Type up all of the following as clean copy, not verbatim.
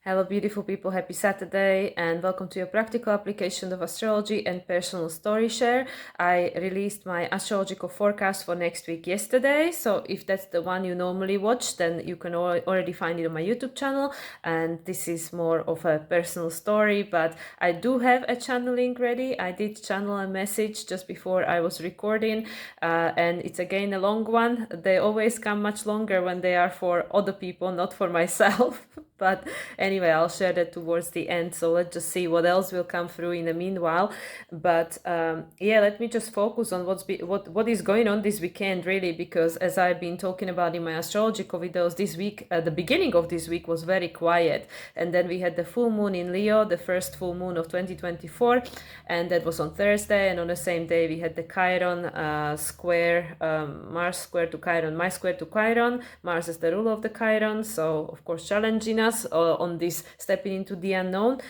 Hello, beautiful people. Happy Saturday, and welcome to your practical application of astrology and personal story share. I released my astrological forecast for next week yesterday. So, if that's the one you normally watch, then you can already find it on my YouTube channel. And this is more of a personal story, but I do have a channeling ready. I did channel a message just before I was recording, and it's again a long one. They always come much longer when they are for other people, not for myself. But anyway, I'll share that towards the end. So let's just see what else will come through in the meanwhile. But yeah, let me just focus on what is going on this weekend, really, because as I've been talking about in my astrological videos this week, the beginning of this week was very quiet, and then we had the full moon in Leo, the first full moon of 2024, and that was on Thursday. And on the same day, we had the Chiron square, Mars square to Chiron, my square to Chiron. Mars is the ruler of the Chiron, so of course challenging us on this stepping into the unknown.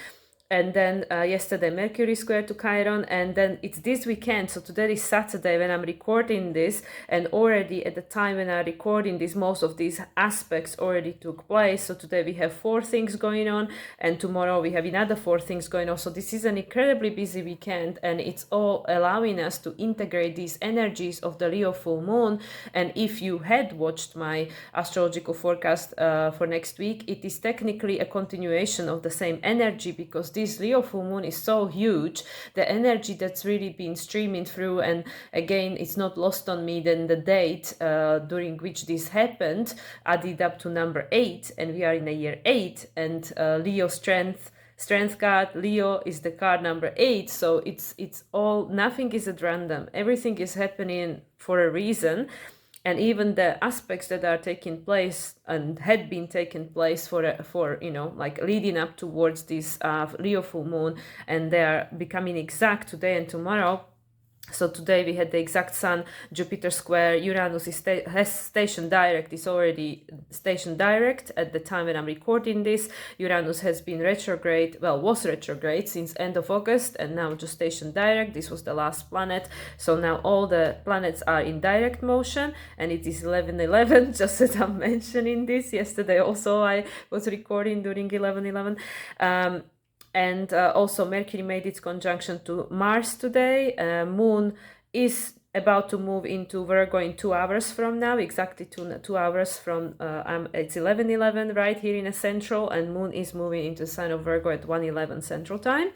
And then yesterday Mercury square to Chiron, and then it's this weekend. So today is Saturday when I'm recording this, and already at the time when I'm recording this, most of these aspects already took place. So today we have 4 things going on, and tomorrow we have another 4 things going on. So this is an incredibly busy weekend, and it's all allowing us to integrate these energies of the Leo full moon. And if you had watched my astrological forecast for next week, it is technically a continuation of the same energy, because this Leo full moon is so huge, the energy that's really been streaming through. And again, it's not lost on me then the date during which this happened added up to number 8, and we are in the year 8, and Leo strength card, Leo is the card number 8. So it's all, nothing is at random, everything is happening for a reason. And even the aspects that are taking place and had been taking place for like leading up towards this Leo full moon, and they are becoming exact today and tomorrow. So today we had the exact Sun Jupiter square. Uranus has stationed direct. It's already stationed direct at the time when I'm recording this. Uranus has been retrograde, was retrograde since end of August, and now just stationed direct. This was the last planet. So now all the planets are in direct motion, and it is 11:11. Just as I'm mentioning this, yesterday also I was recording during 11:11. And also Mercury made its conjunction to Mars today. Moon is about to move into Virgo in 2 hours from now, exactly 2 hours from, it's 11:11 right here in a central, and Moon is moving into the sign of Virgo at 1:11 central time.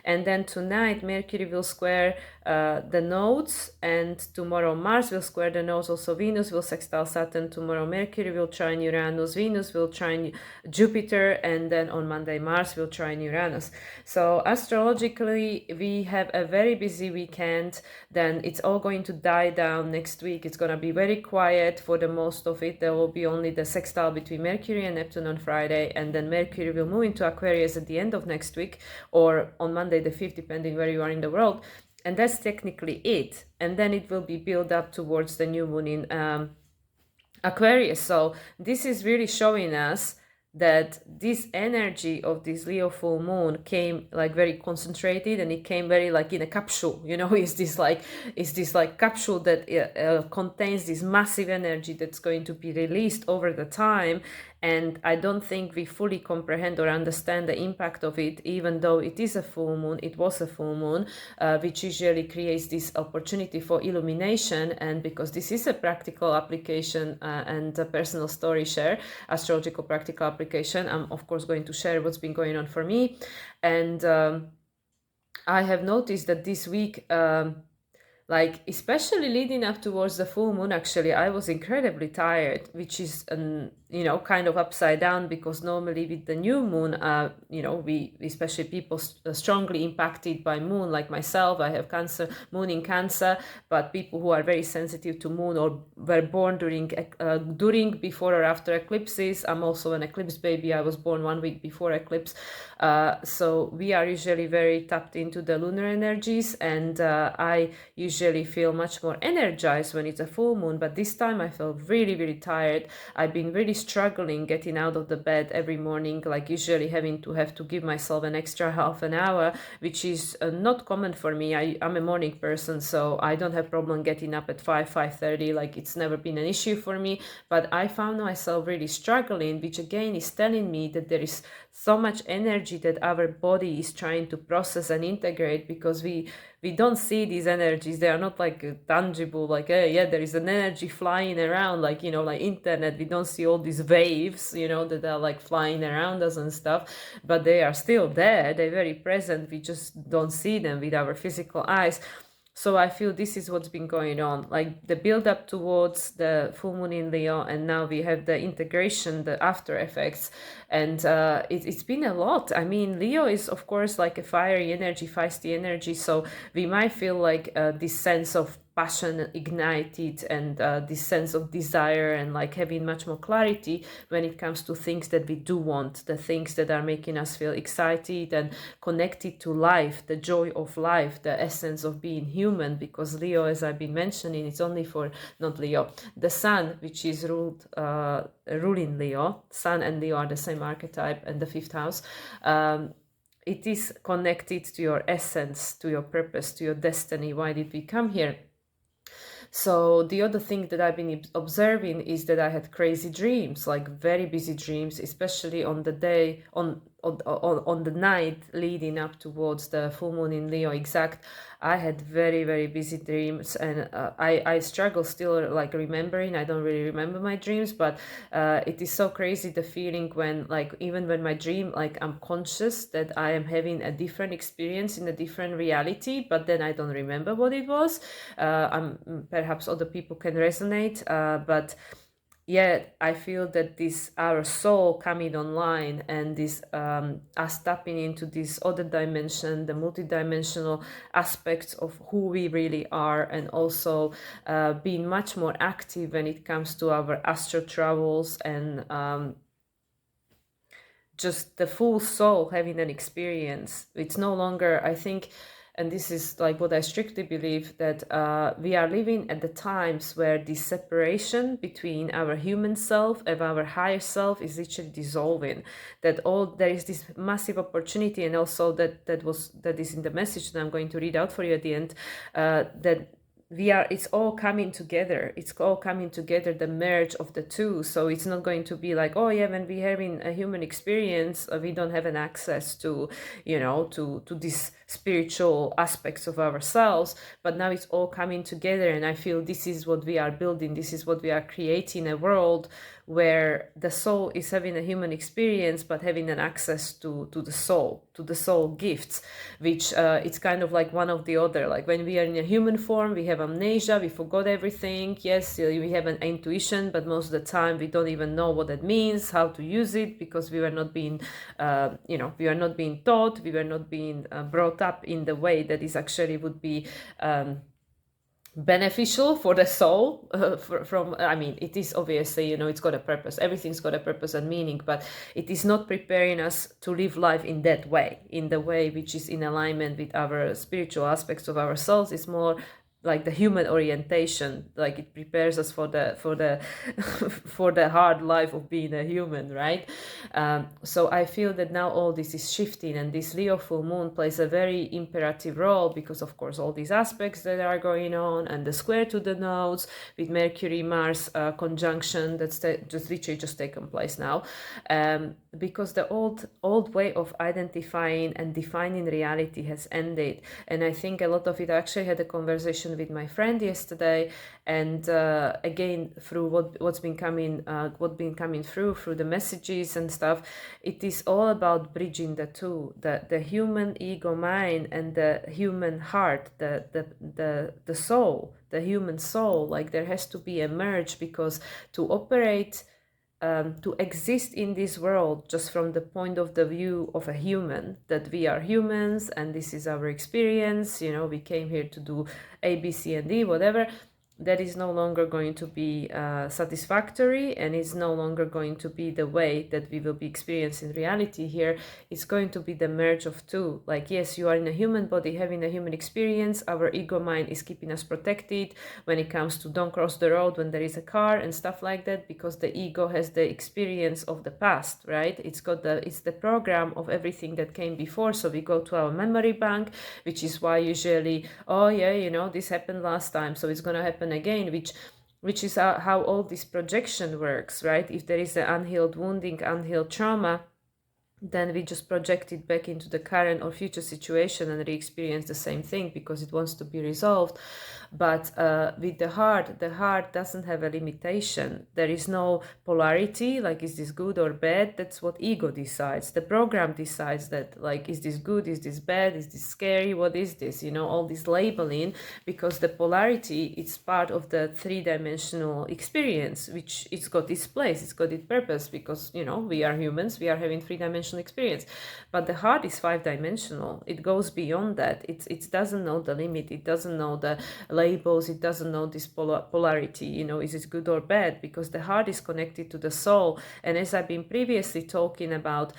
And then tonight Mercury will square the nodes, and tomorrow Mars will square the nodes. Also Venus will sextile Saturn tomorrow. Mercury will trine Uranus, Venus will trine Jupiter, and then on Monday Mars will trine Uranus. So astrologically we have a very busy weekend. Then it's all going to die down next week. It's going to be very quiet for the most of it. There will be only the sextile between Mercury and Neptune on Friday, and then Mercury will move into Aquarius at the end of next week, or on Monday the 5th, depending where you are in the world. And that's technically it. And then it will be built up towards the new moon in Aquarius. So this is really showing us that this energy of this Leo full moon came like very concentrated, and it came very like in a capsule, is this like capsule that contains this massive energy that's going to be released over the time. And I don't think we fully comprehend or understand the impact of it, even though it is a full moon. It was a full moon, which usually creates this opportunity for illumination. And because this is a practical application and a personal story share, astrological practical application, I'm of course going to share what's been going on for me. And I have noticed that this week, like especially leading up towards the full moon, actually I was incredibly tired, which is kind of upside down, because normally with the new moon, we, especially people strongly impacted by moon, like myself, I have Cancer, moon in Cancer, but people who are very sensitive to moon or were born during, before or after eclipses. I'm also an eclipse baby. I was born 1 week before eclipse. So we are usually very tapped into the lunar energies, and I usually feel much more energized when it's a full moon. But this time I felt really, really tired. I've been really struggling getting out of the bed every morning, like usually having to give myself an extra half an hour, which is not common for me. I'm a morning person, so I don't have problem getting up at 5:30. Like it's never been an issue for me, but I found myself really struggling, which again is telling me that there is so much energy that our body is trying to process and integrate, because we don't see these energies. They are not like tangible, like yeah, there is an energy flying around, like, you know, like internet. We don't see all these waves, you know, that are like flying around us and stuff, but they are still there. They're very present. We just don't see them with our physical eyes. So I feel this is what's been going on, like the build up towards the full moon in Leo, and now we have the integration, the after effects, and it's been a lot. I mean, Leo is of course like a fiery energy, feisty energy, so we might feel like this sense of passion ignited, and this sense of desire, and like having much more clarity when it comes to things that we do want, the things that are making us feel excited and connected to life, the joy of life, the essence of being human. Because Leo, as I've been mentioning, it's only for, not Leo, the sun, which is ruling Leo. Sun and Leo are the same archetype, and the fifth house. It is connected to your essence, to your purpose, to your destiny. Why did we come here? So the other thing that I've been observing is that I had crazy dreams, like very busy dreams, especially on the day, on the night leading up towards the full moon in Leo exact. I had very, very busy dreams, and I struggle still like remembering. I don't really remember my dreams, but it is so crazy, the feeling when, like, even when my dream, like I'm conscious that I am having a different experience in a different reality, but then I don't remember what it was. Perhaps other people can resonate, but yeah, I feel that this, our soul coming online, and this us tapping into this other dimension, the multidimensional aspects of who we really are, and also being much more active when it comes to our astral travels, and just the full soul having an experience. It's no longer, I think, and this is like what I strictly believe, that we are living at the times where the separation between our human self and our higher self is literally dissolving. That all, there is this massive opportunity, and also that is in the message that I'm going to read out for you at the end, that it's all coming together. It's all coming together, the merge of the two. So it's not going to be like, oh yeah, when we're having a human experience, we don't have an access to, you know, to these spiritual aspects of ourselves. But now it's all coming together, and I feel this is what we are building. This is what we are creating, a world where the soul is having a human experience, but having an access to the soul gifts, which it's kind of like one of the other. Like when we are in a human form, we have amnesia, we forgot everything. Yes, we have an intuition, but most of the time we don't even know what that means, how to use it, because we were not being, we are not being taught, we were not being brought up in the way that is actually would be beneficial for the soul. I mean, it is obviously, you know, it's got a purpose. Everything's got a purpose and meaning, but it is not preparing us to live life in that way, in the way which is in alignment with our spiritual aspects of ourselves. It's more like the human orientation, like it prepares us for the for the hard life of being a human, right? So I feel that now all this is shifting, and this Leo full moon plays a very imperative role, because of course all these aspects that are going on, and the square to the nodes with Mercury Mars conjunction that's just literally just taken place now, because the old way of identifying and defining reality has ended. And I think a lot of it, I actually had a conversation with my friend yesterday, and again, through what's been coming through the messages and stuff, it is all about bridging the two, the human ego mind and the human heart, the soul, the human soul. Like there has to be a merge, because to operate, to exist in this world just from the point of the view of a human, that we are humans and this is our experience, you know, we came here to do A, B, C, and D, whatever. that is no longer going to be satisfactory, and is no longer going to be the way that we will be experiencing reality here. It's going to be the merge of two. Like, yes, you are in a human body having a human experience. Our ego mind is keeping us protected when it comes to don't cross the road when there is a car and stuff like that, because the ego has the experience of the past, right? It's the program of everything that came before. So we go to our memory bank, which is why usually, oh yeah, you know, this happened last time, so it's going to happen again, which is how all this projection works, right? If there is an unhealed wounding, unhealed trauma, then we just project it back into the current or future situation and re-experience the same thing because it wants to be resolved. But with the heart doesn't have a limitation. There is no polarity, like is this good or bad? That's what ego decides. The program decides that, like, is this good, is this bad, is this scary, what is this? You know, all this labeling, because the polarity, it's part of the three-dimensional experience, which it's got its place, it's got its purpose, because, you know, we are humans, we are having three-dimensional experience. But the heart is five-dimensional. It goes beyond that. It doesn't know the limit. It doesn't know the labels. It doesn't know this polarity, you know, is it good or bad? Because the heart is connected to the soul. And as I've been previously talking about,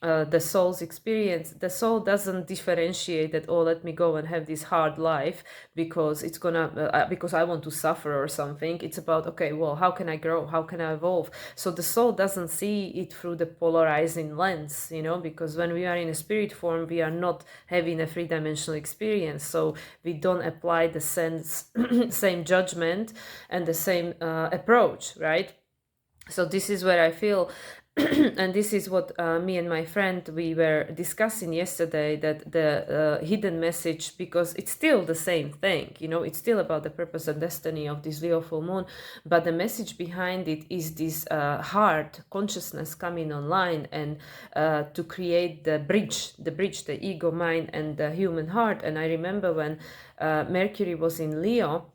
the soul's experience, the soul doesn't differentiate that, oh, let me go and have this hard life because it's gonna because I want to suffer or something. It's about, okay, well, how can I grow, how can I evolve? So the soul doesn't see it through the polarizing lens, you know, because when we are in a spirit form, we are not having a three-dimensional experience, so we don't apply the same judgment and the same approach, right? So this is where I feel and this is what me and my friend, we were discussing yesterday, that the hidden message, because it's still the same thing, you know, it's still about the purpose and destiny of this Leo full moon, but the message behind it is this heart consciousness coming online, and to create the bridge, the ego mind and the human heart. And I remember when Mercury was in Leo,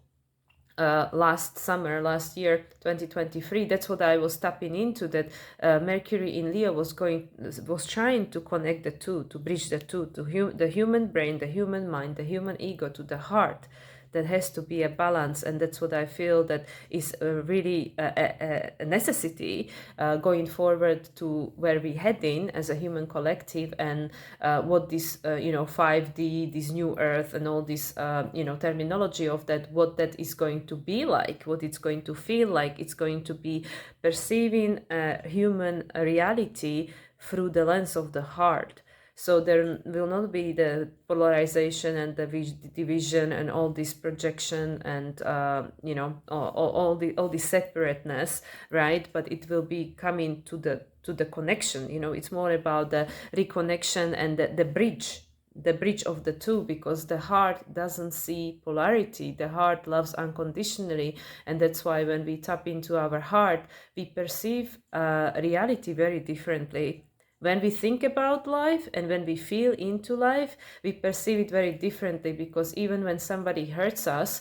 last year 2023, that's what I was tapping into, that Mercury in Leo was trying to connect the two, to bridge the two, to the human brain, the human mind, the human ego, to the heart. That has to be a balance, and that's what I feel that is really a necessity going forward to where we're heading as a human collective, and what this 5D, this new earth, and all this terminology of that, what that is going to be like, what it's going to feel like. It's going to be perceiving a human reality through the lens of the heart. So there will not be the polarization and the division and all this projection and all the separateness, right? But it will be coming to the connection. You know, it's more about the reconnection and the bridge of the two, because the heart doesn't see polarity. The heart loves unconditionally, and that's why when we tap into our heart, we perceive reality very differently. When we think about life and when we feel into life, we perceive it very differently, because even when somebody hurts us,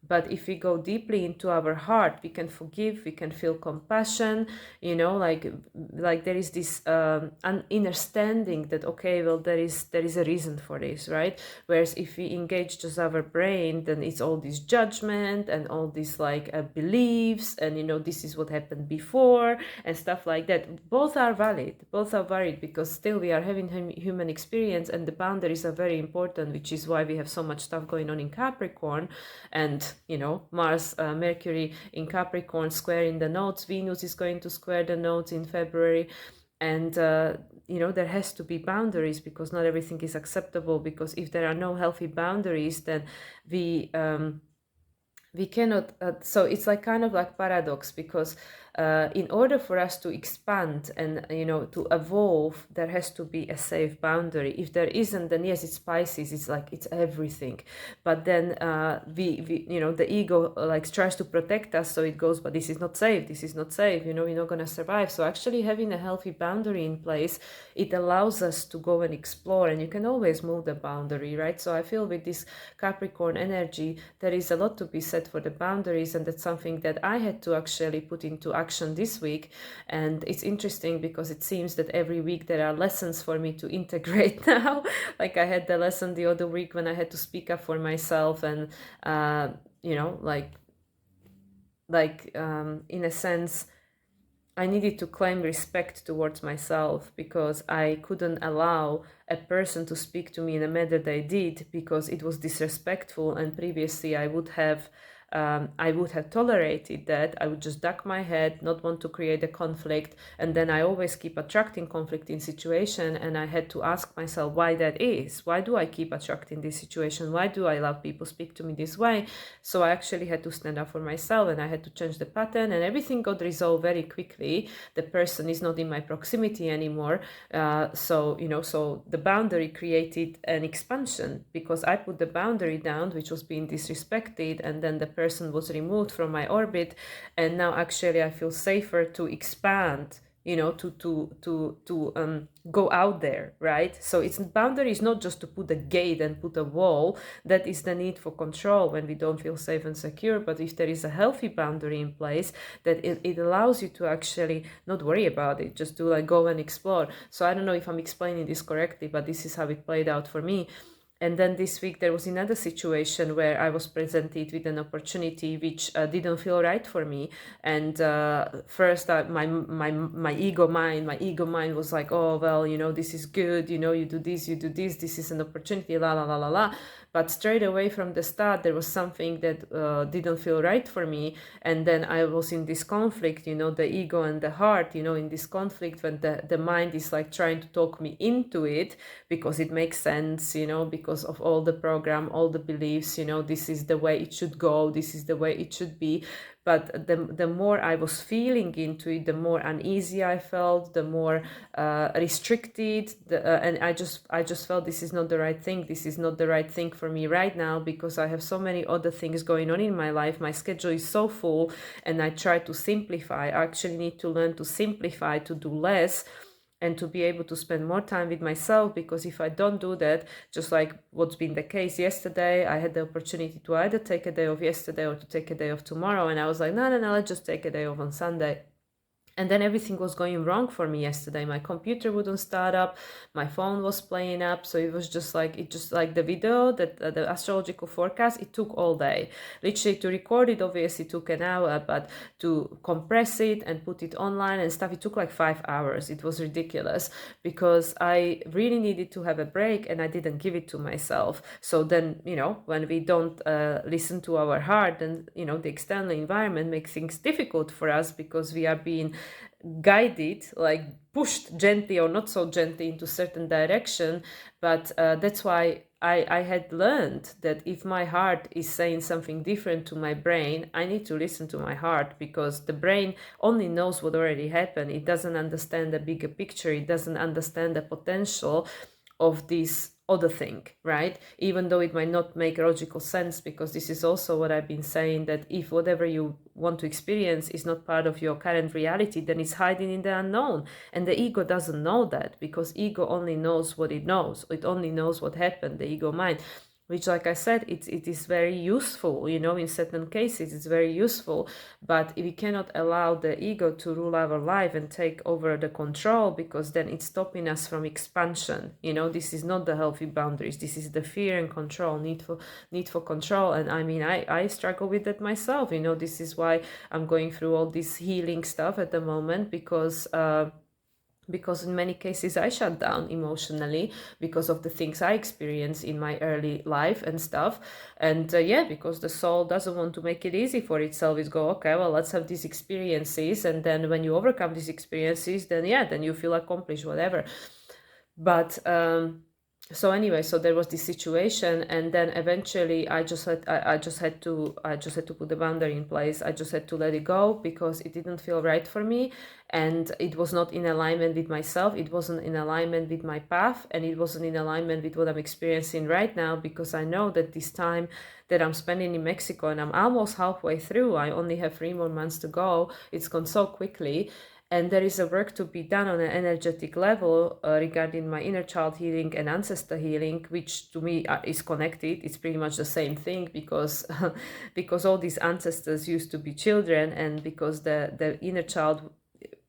but if we go deeply into our heart, we can forgive, we can feel compassion, you know, like there is this understanding that, okay, well, there is a reason for this, right? Whereas if we engage just our brain, then it's all this judgment and all these beliefs, and, you know, this is what happened before and stuff like that. Both are valid, because still we are having human experience, and the boundaries are very important, which is why we have so much stuff going on in Capricorn. And, you know, Mars, Mercury in Capricorn squaring the nodes. Venus is going to square the nodes in February. And, there has to be boundaries, because not everything is acceptable. Because if there are no healthy boundaries, then we cannot, so it's kind of like paradox, because in order for us to expand and, to evolve, there has to be a safe boundary. If there isn't, then yes, it's Pisces, it's everything. But then the ego tries to protect us, so it goes, but this is not safe, you're not going to survive. So actually having a healthy boundary in place, it allows us to go and explore, and you can always move the boundary, right? So I feel with this Capricorn energy, there is a lot to be said for the boundaries, and that's something that I had to actually put into action this week. And it's interesting, because it seems that every week there are lessons for me to integrate now. Like I had the lesson the other week when I had to speak up for myself, and in a sense, I needed to claim respect towards myself, because I couldn't allow a person to speak to me in a manner they did, because it was disrespectful. And previously I would have tolerated that. I would just duck my head, not want to create a conflict, and then I always keep attracting conflict in situation. And I had to ask myself why that is. Why do I keep attracting this situation? Why do I allow people speak to me this way? So I actually had to stand up for myself, and I had to change the pattern, and everything got resolved very quickly. The person is not in my proximity anymore. So the boundary created an expansion, because I put the boundary down, which was being disrespected, and then the person was removed from my orbit. And now actually I feel safer to expand, to go out there, right? So it's boundary is not just to put a gate and put a wall. That is the need for control when we don't feel safe and secure. But if there is a healthy boundary in place, that it allows you to actually not worry about it, just to like go and explore. So I don't know if I'm explaining this correctly, but this is how it played out for me. And then this week there was another situation where I was presented with an opportunity which didn't feel right for me. And first, my ego mind was like, oh well, this is good. You do this, you do this. This is an opportunity. La la la la la. But straight away from the start, there was something that didn't feel right for me. And then I was in this conflict, the ego and the heart, in this conflict when the mind is like trying to talk me into it because it makes sense, because of all the program, all the beliefs, this is the way it should go, this is the way it should be. But the more I was feeling into it, the more uneasy I felt, the more restricted, and I just felt this is not the right thing. This is not the right thing for me right now, because I have so many other things going on in my life. My schedule is so full, and I try to simplify. I actually need to learn to simplify, to do less, and to be able to spend more time with myself. Because if I don't do that, just like what's been the case yesterday, I had the opportunity to either take a day off yesterday or to take a day off tomorrow, and I was like, no, let's just take a day off on Sunday. And then everything was going wrong for me yesterday. My computer wouldn't start up, my phone was playing up, so it was just like the video, that the astrological forecast, it took all day. Literally to record it obviously took an hour, but to compress it and put it online and stuff, it took like 5 hours. It was ridiculous, because I really needed to have a break, and I didn't give it to myself. So then, when we don't listen to our heart, then the external environment makes things difficult for us, because we are being guided, like pushed gently or not so gently into certain direction. But that's why I had learned that if my heart is saying something different to my brain, I need to listen to my heart, because the brain only knows what already happened. It doesn't understand the bigger picture. It doesn't understand the potential of this other thing, right? Even though it might not make logical sense, because this is also what I've been saying, that if whatever you want to experience is not part of your current reality, then it's hiding in the unknown. And the ego doesn't know that, because ego only knows what it knows. It only knows what happened, the ego mind. Which, like I said, it is very useful, in certain cases it's very useful, but we cannot allow the ego to rule our life and take over the control, because then it's stopping us from expansion. This is not the healthy boundaries. This is the fear and control, need for control. And I mean, I struggle with that myself. This is why I'm going through all this healing stuff at the moment, because in many cases I shut down emotionally because of the things I experienced in my early life and stuff. And because the soul doesn't want to make it easy for itself. It's go, okay, well, let's have these experiences. And then when you overcome these experiences, then you feel accomplished, whatever. But so anyway, so there was this situation, and then eventually I just had to put the boundary in place. I just had to let it go, because it didn't feel right for me, and it was not in alignment with myself. It wasn't in alignment with my path, and it wasn't in alignment with what I'm experiencing right now, because I know that this time that I'm spending in Mexico, and I'm almost halfway through, I only have 3 more months to go. It's gone so quickly. And there is a work to be done on an energetic level regarding my inner child healing and ancestor healing, which to me is connected. It's pretty much the same thing, because because all these ancestors used to be children, and because the inner child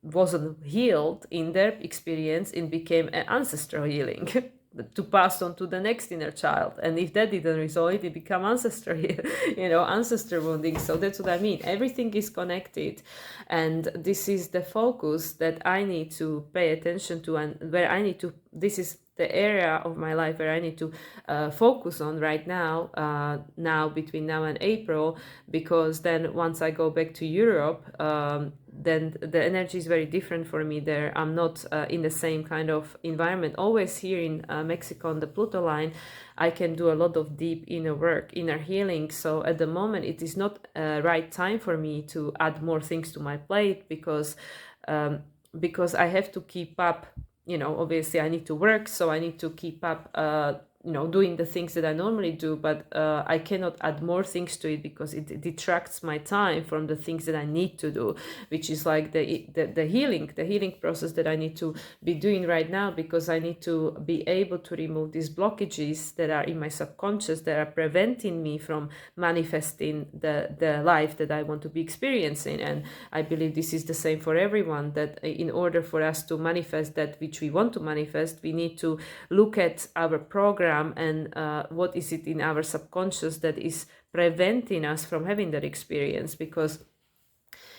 wasn't healed in their experience, it became an ancestral healing. to pass on to the next inner child. And if that didn't resolve it, it become ancestry, ancestor wounding. So that's what I mean. Everything is connected, and this is the focus that I need to pay attention to, and where I need to, this is the area of my life where I need to focus on right now, between now and April, because then once I go back to Europe, then the energy is very different for me there. I'm not in the same kind of environment. Always here in Mexico on the Pluto line, I can do a lot of deep inner work, inner healing. So at the moment, it is not a right time for me to add more things to my plate, because I have to keep up. Obviously I need to work, so I need to keep up, doing the things that I normally do, but I cannot add more things to it because it detracts my time from the things that I need to do, which is like the healing process that I need to be doing right now, because I need to be able to remove these blockages that are in my subconscious that are preventing me from manifesting the life that I want to be experiencing. And I believe this is the same for everyone, that in order for us to manifest that which we want to manifest, we need to look at our program and what is it in our subconscious that is preventing us from having that experience. Because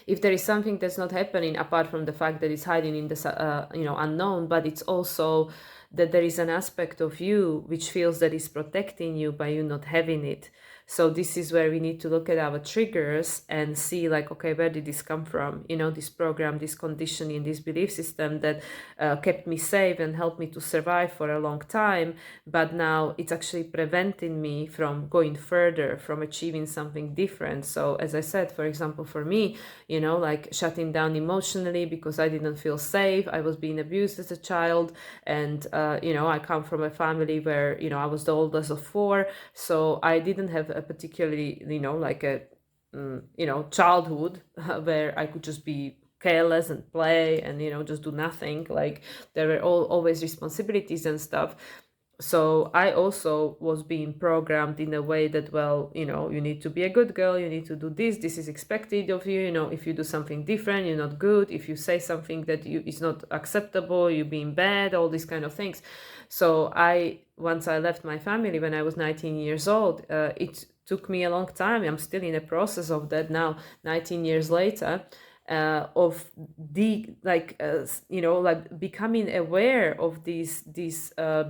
if there is something that's not happening, apart from the fact that it's hiding in the unknown, but it's also that there is an aspect of you which feels that is protecting you by you not having it. So this is where we need to look at our triggers and see, like, okay, where did this come from? This program, this conditioning, this belief system that kept me safe and helped me to survive for a long time. But now it's actually preventing me from going further, from achieving something different. So as I said, for example, for me, like shutting down emotionally because I didn't feel safe. I was being abused as a child. And, I come from a family where, I was the oldest of four. So I didn't have a particularly, like a, childhood where I could just be careless and play and, just do nothing. Like there were always responsibilities and stuff. So I also was being programmed in a way that, well, you need to be a good girl, you need to do this is expected of you, if you do something different, you're not good, if you say something that is not acceptable, you're being bad, all these kind of things. So once I left my family when I was 19 years old, it took me a long time. I'm still in a process of that now, 19 years later. Of becoming aware of these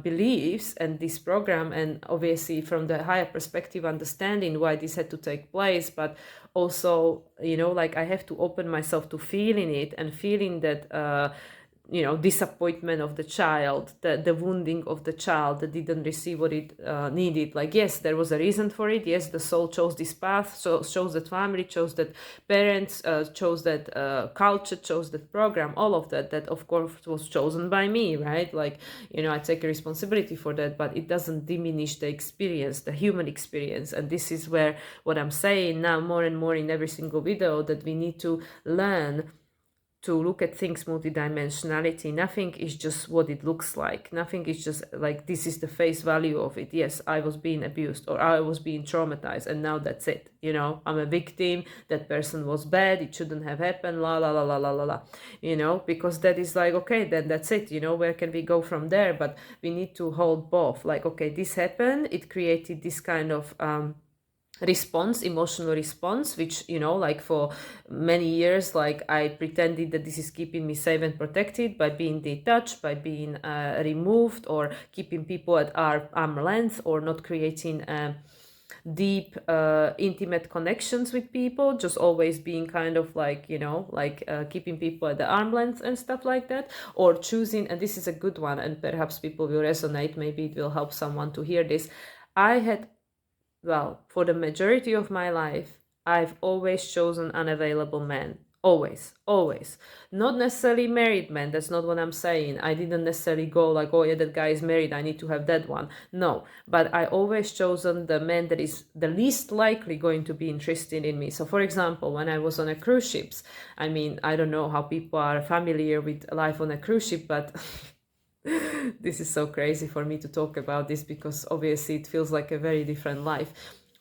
beliefs and this program, and obviously from the higher perspective understanding why this had to take place, but also I have to open myself to feeling it and feeling that disappointment of the child, the wounding of the child that didn't receive what it needed. Like, yes, there was a reason for it. Yes, the soul chose this path, so chose that family, chose that parents, chose that culture, chose that program, all of that of course was chosen by me, right? Like, I take a responsibility for that, but it doesn't diminish the experience, the human experience. And this is where what I'm saying now more and more in every single video, that we need to learn to look at things multidimensionality. Nothing is just what it looks like. Nothing is just like, this is the face value of it. Yes, I was being abused or I was being traumatized and now that's it. I'm a victim. That person was bad. It shouldn't have happened. La, la, la, la, la, la, la. Because that is like, okay, then that's it. where can we go from there? But we need to hold both. Like, okay, this happened. It created this kind of, emotional response, which like for many years, like I pretended that this is keeping me safe and protected by being detached, by being removed, or keeping people at arm length, or not creating deep intimate connections with people, just always being kind of like keeping people at the arm length and stuff like that. Or choosing, and this is a good one and perhaps people will resonate, maybe it will help someone to hear this. For the majority of my life, I've always chosen unavailable men. Always. Not necessarily married men. That's not what I'm saying. I didn't necessarily go like, oh yeah, that guy is married, I need to have that one. No, but I always chosen the man that is the least likely going to be interested in me. So for example, when I was on a cruise ships, I don't know how people are familiar with life on a cruise ship, but this is so crazy for me to talk about this because obviously it feels like a very different life.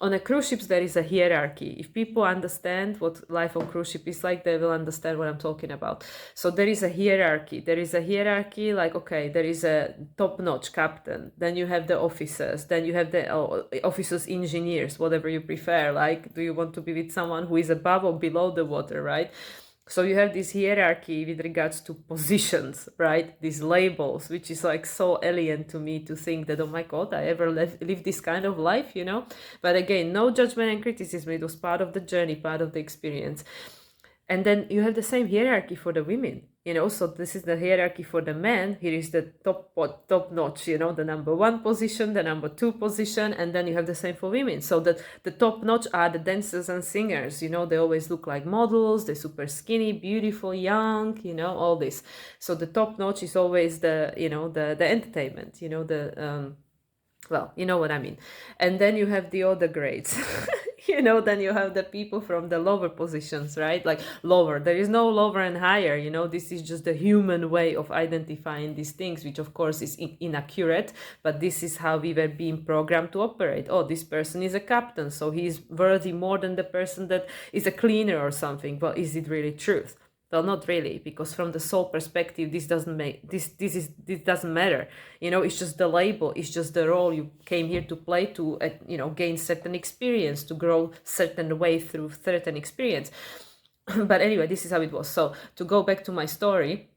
on a cruise ships there is a hierarchy. If people understand what life on cruise ship is like, they will understand what I'm talking about. So there is a hierarchy. There is a hierarchy, like, okay, there is a top-notch captain, then you have the officers, then you have the officers, engineers, whatever you prefer. Like, do you want to be with someone who is above or below the water, right? So you have this hierarchy with regards to positions, right? These labels, which is like so alien to me to think that, oh my God, I ever live this kind of life, you know? But again, no judgment and criticism. It was part of the journey, part of the experience. And then you have the same hierarchy for the women, you know, so this is the hierarchy for the men. Here is the top notch, you know, the number 1 position, the number 2 position, and then you have the same for women. So that the top notch are the dancers and singers, you know, they always look like models, they're super skinny, beautiful, young, you know, all this. So the top notch is always the, you know, the entertainment, you know, the well, you know what I mean. And then you have the other grades. You know, then you have the people from the lower positions, right? Like lower. There is no lower and higher, you know. This is just the human way of identifying these things, which of course is inaccurate, but this is how we were being programmed to operate. Oh, this person is a captain, so he's worthy more than the person that is a cleaner or something. But is it really truth? Well, not really, because from the soul perspective, this doesn't matter. You know, it's just the label, it's just the role you came here to play to, you know, gain certain experience, to grow certain way through certain experience. But anyway, this is how it was. So to go back to my story,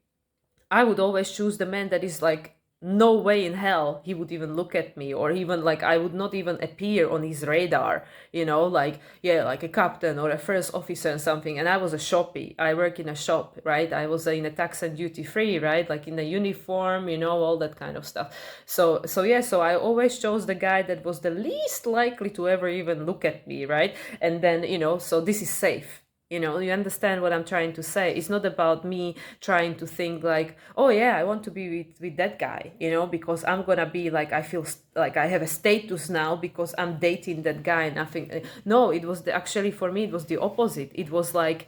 I would always choose the man that is like, no way in hell he would even look at me, or even like I would not even appear on his radar, you know, like, yeah, like a captain or a first officer and something. And I was a shoppy. I work in a shop, right? I was in a tax and duty free, right? Like in a uniform, you know, all that kind of stuff. So yeah, so I always chose the guy that was the least likely to ever even look at me, right? And then, you know, so this is safe. You know, you understand what I'm trying to say. It's not about me trying to think like, oh yeah, I want to be with that guy, you know, because I'm gonna be like, I feel like I have a status now because I'm dating that guy. Nothing. No, it was actually for me, it was the opposite. It was like,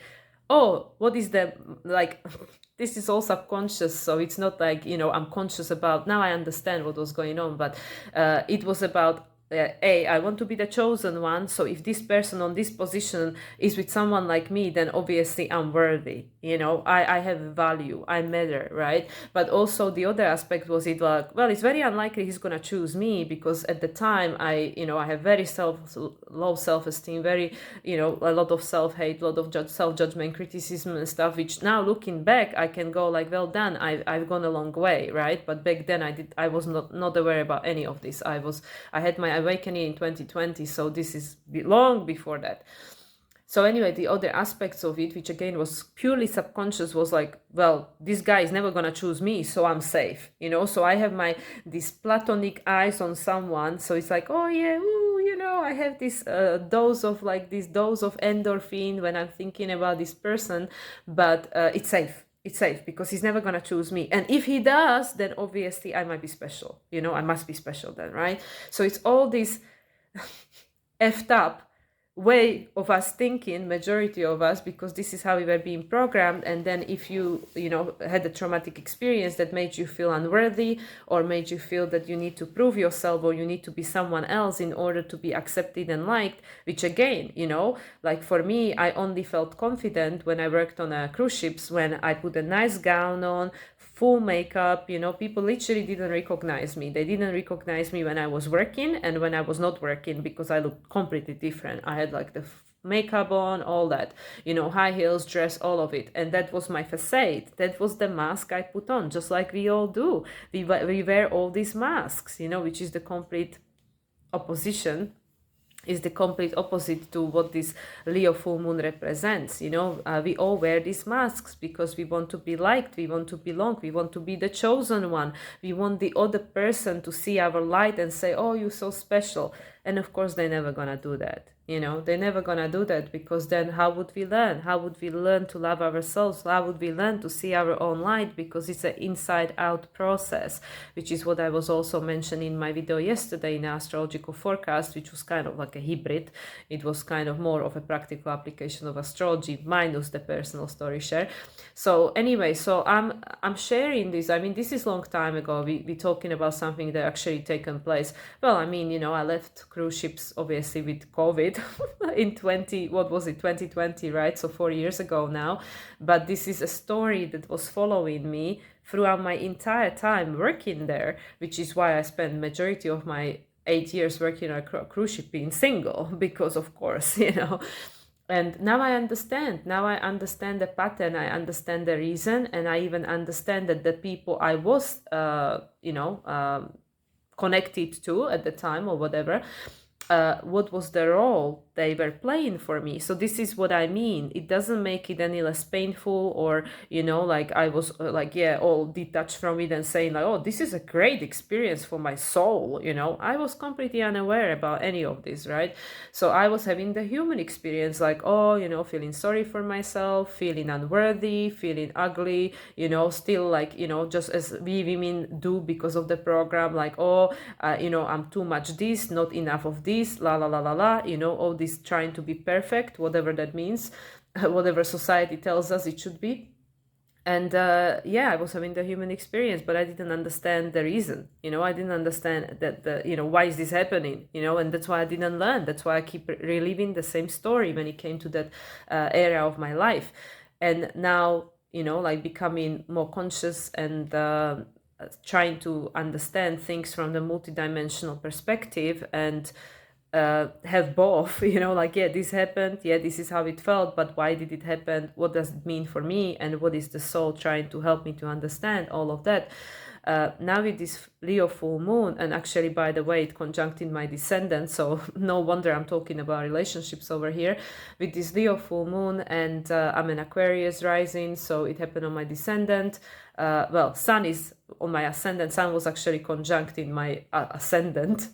oh, what is the, like, this is all subconscious. So it's not like, you know, I'm conscious about, now I understand what was going on, but it was about, I want to be the chosen one. So if this person on this position is with someone like me, then obviously I'm worthy. You know, I have value, I matter, right? But also the other aspect was it like, well, it's very unlikely he's gonna choose me, because at the time I have very low self-esteem, very, you know, a lot of self-hate, a lot of self-judgment, criticism and stuff, which now looking back I can go like, well done, I've gone a long way, right? But back then I was not aware about any of this. I had my awakening in 2020, so this is long before that. So anyway, the other aspects of it, which again was purely subconscious, was like, well, this guy is never gonna choose me, so I'm safe, you know. So I have these platonic eyes on someone, so it's like, oh yeah, ooh, you know, I have this dose of endorphin when I'm thinking about this person, but it's safe. It's safe because he's never gonna choose me. And if he does, then obviously I might be special. You know, I must be special then, right? So it's all this effed up way of us thinking, majority of us, because this is how we were being programmed. And then if you had a traumatic experience that made you feel unworthy, or made you feel that you need to prove yourself, or you need to be someone else in order to be accepted and liked, which again, like for me, I only felt confident when I worked on cruise ships, when I put a nice gown on, full makeup, people literally didn't recognize me. They didn't recognize me when I was working and when I was not working, because I looked completely different. I had like the makeup on, all that, high heels, dress, all of it. And that was my facade. That was the mask I put on, just like we all do. We wear all these masks, which is the complete opposition, is the complete opposite to what this Leo full moon represents. We all wear these masks because we want to be liked, we want to belong, we want to be the chosen one, we want the other person to see our light and say, oh, you're so special. And of course they're never gonna do that. They're never gonna do that, because then how would we learn? How would we learn to love ourselves? How would we learn to see our own light? Because it's an inside out process, which is what I was also mentioning in my video yesterday in astrological forecast, which was kind of like a hybrid. It was kind of more of a practical application of astrology minus the personal story share. So anyway, so I'm sharing this. I mean, this is a long time ago. We talking about something that actually taken place. Well, I mean, I left cruise ships obviously with COVID in 2020, right? So 4 years ago now. But this is a story that was following me throughout my entire time working there, which is why I spent majority of my 8 years working on a cruise ship being single, because of course, And now I understand. Now I understand the pattern. I understand the reason, and I even understand that the people I was, connected to at the time or whatever, what was the role they were playing for me. So this is what I mean. It doesn't make it any less painful, or like I was all detached from it and saying like, oh, this is a great experience for my soul. I was completely unaware about any of this, right? So I was having the human experience, like, oh, feeling sorry for myself, feeling unworthy, feeling ugly, still like, just as we women do because of the program, like, oh, I'm too much this, not enough of this, la la la la la, all this trying to be perfect, whatever that means, whatever society tells us it should be. And I was having the human experience, but I didn't understand the reason. I didn't understand that why is this happening, and that's why I didn't learn. That's why I keep reliving the same story when it came to that area of my life. And now, like becoming more conscious and trying to understand things from the multidimensional perspective, and have both, this happened, this is how it felt, but why did it happen, what does it mean for me, and what is the soul trying to help me to understand all of that. Now with this Leo full moon, and actually, by the way, it conjuncted my descendant, so no wonder I'm talking about relationships over here. With this Leo full moon, and I'm an Aquarius rising, so it happened on my descendant. Sun is on my ascendant. Sun was actually conjunct in my ascendant.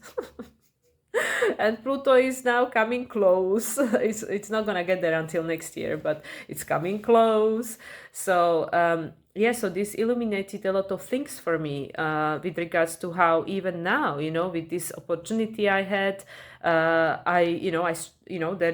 And Pluto is now coming close. It's not gonna get there until next year, but it's coming close. So so this illuminated a lot of things for me with regards to how even now, with this opportunity I had, there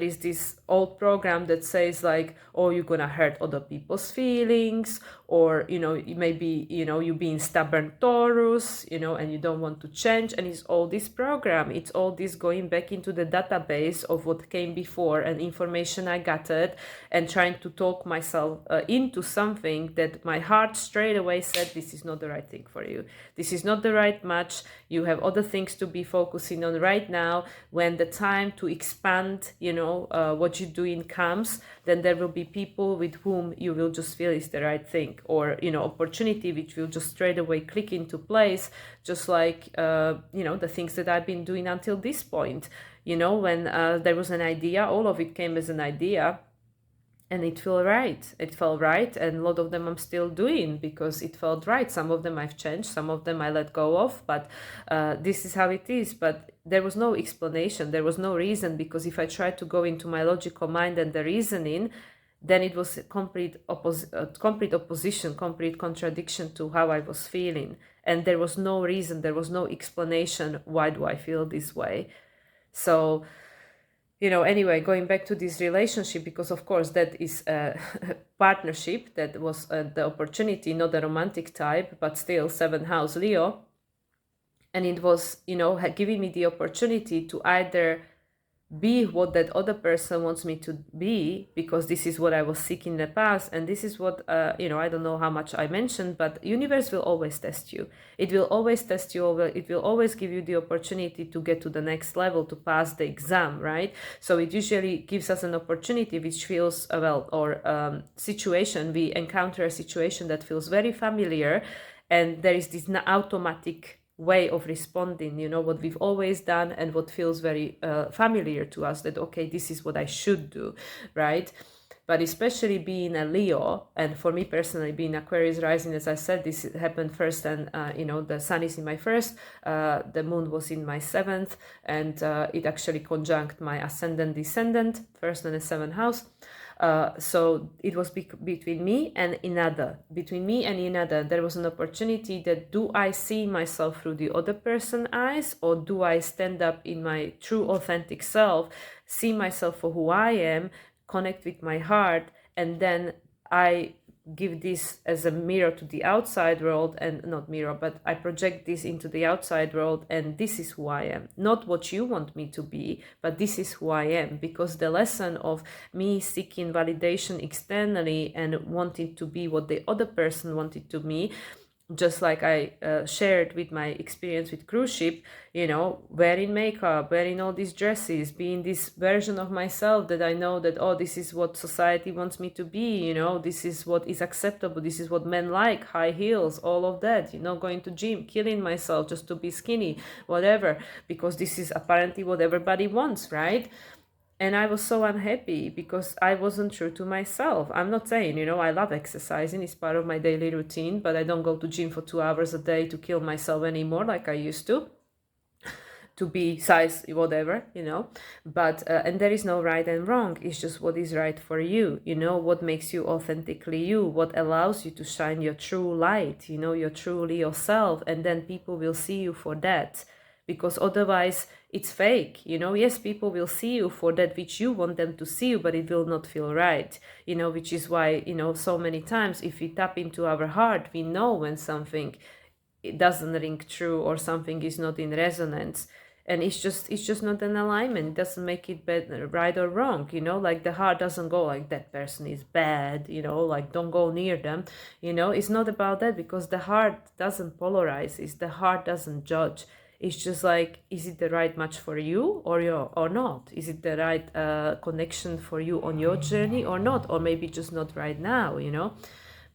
is this old program that says like, oh, you're gonna hurt other people's feelings, or maybe you being stubborn Taurus, and you don't want to change, and it's all this program, it's all this going back into the database of what came before and information I gathered, and trying to talk myself into something that my heart straight away said, this is not the right thing for you, this is not the right match, you have other things to be focusing on right now. When the time to expand what you're doing comes, then there will be people with whom you will just feel is the right thing, or opportunity which will just straight away click into place, just like the things that I've been doing until this point. When there was an idea, all of it came as an idea, and it felt right, and a lot of them I'm still doing because it felt right. Some of them I've changed, some of them I let go of, but this is how it is. But there was no explanation, there was no reason, because if I tried to go into my logical mind and the reasoning, then it was a complete opposition, complete contradiction to how I was feeling, and there was no reason, there was no explanation, why do I feel this way. So anyway, going back to this relationship, because of course that is a partnership, that was the opportunity, not the romantic type, but still 7th house Leo. And it was, giving me the opportunity to either be what that other person wants me to be, because this is what I was seeking in the past, and this is what I don't know how much I mentioned, but universe will always test you. It will always test you over. It will always give you the opportunity to get to the next level, to pass the exam, right? So it usually gives us an opportunity which feels situation. We encounter a situation that feels very familiar, and there is this automatic way of responding, what we've always done, and what feels very familiar to us, that okay, this is what I should do, right? But especially being a Leo, and for me personally being Aquarius rising, as I said, this happened first, and the sun is in my first, the moon was in my seventh, and it actually conjunct my ascendant descendant, first and the seventh house. So it was between me and another. There was an opportunity that, do I see myself through the other person's eyes, or do I stand up in my true authentic self, see myself for who I am, connect with my heart, and then I give this as a mirror to the outside world, and not mirror, but I project this into the outside world, and this is who I am. Not what you want me to be, but this is who I am. Because the lesson of me seeking validation externally and wanting to be what the other person wanted to be, just like I shared with my experience with cruise ship, wearing makeup, wearing all these dresses, being this version of myself that I know that, oh, this is what society wants me to be, this is what is acceptable, this is what men like, high heels, all of that, going to gym, killing myself just to be skinny, whatever, because this is apparently what everybody wants, right? And I was so unhappy because I wasn't true to myself. I'm not saying, I love exercising, it's part of my daily routine, but I don't go to gym for 2 hours a day to kill myself anymore like I used to be size whatever, but and there is no right and wrong. It's just what is right for you, what makes you authentically you, what allows you to shine your true light, your truly yourself, and then people will see you for that. Because otherwise it's fake, yes, people will see you for that which you want them to see you, but it will not feel right, which is why, so many times if we tap into our heart, we know when something, it doesn't ring true, or something is not in resonance, and it's just not an alignment. It doesn't make it better, right or wrong, like the heart doesn't go like, that person is bad, like don't go near them, it's not about that, because the heart doesn't polarize, the heart doesn't judge. It's just like, is it the right match for you or not? Is it the right connection for you on your journey or not? Or maybe just not right now,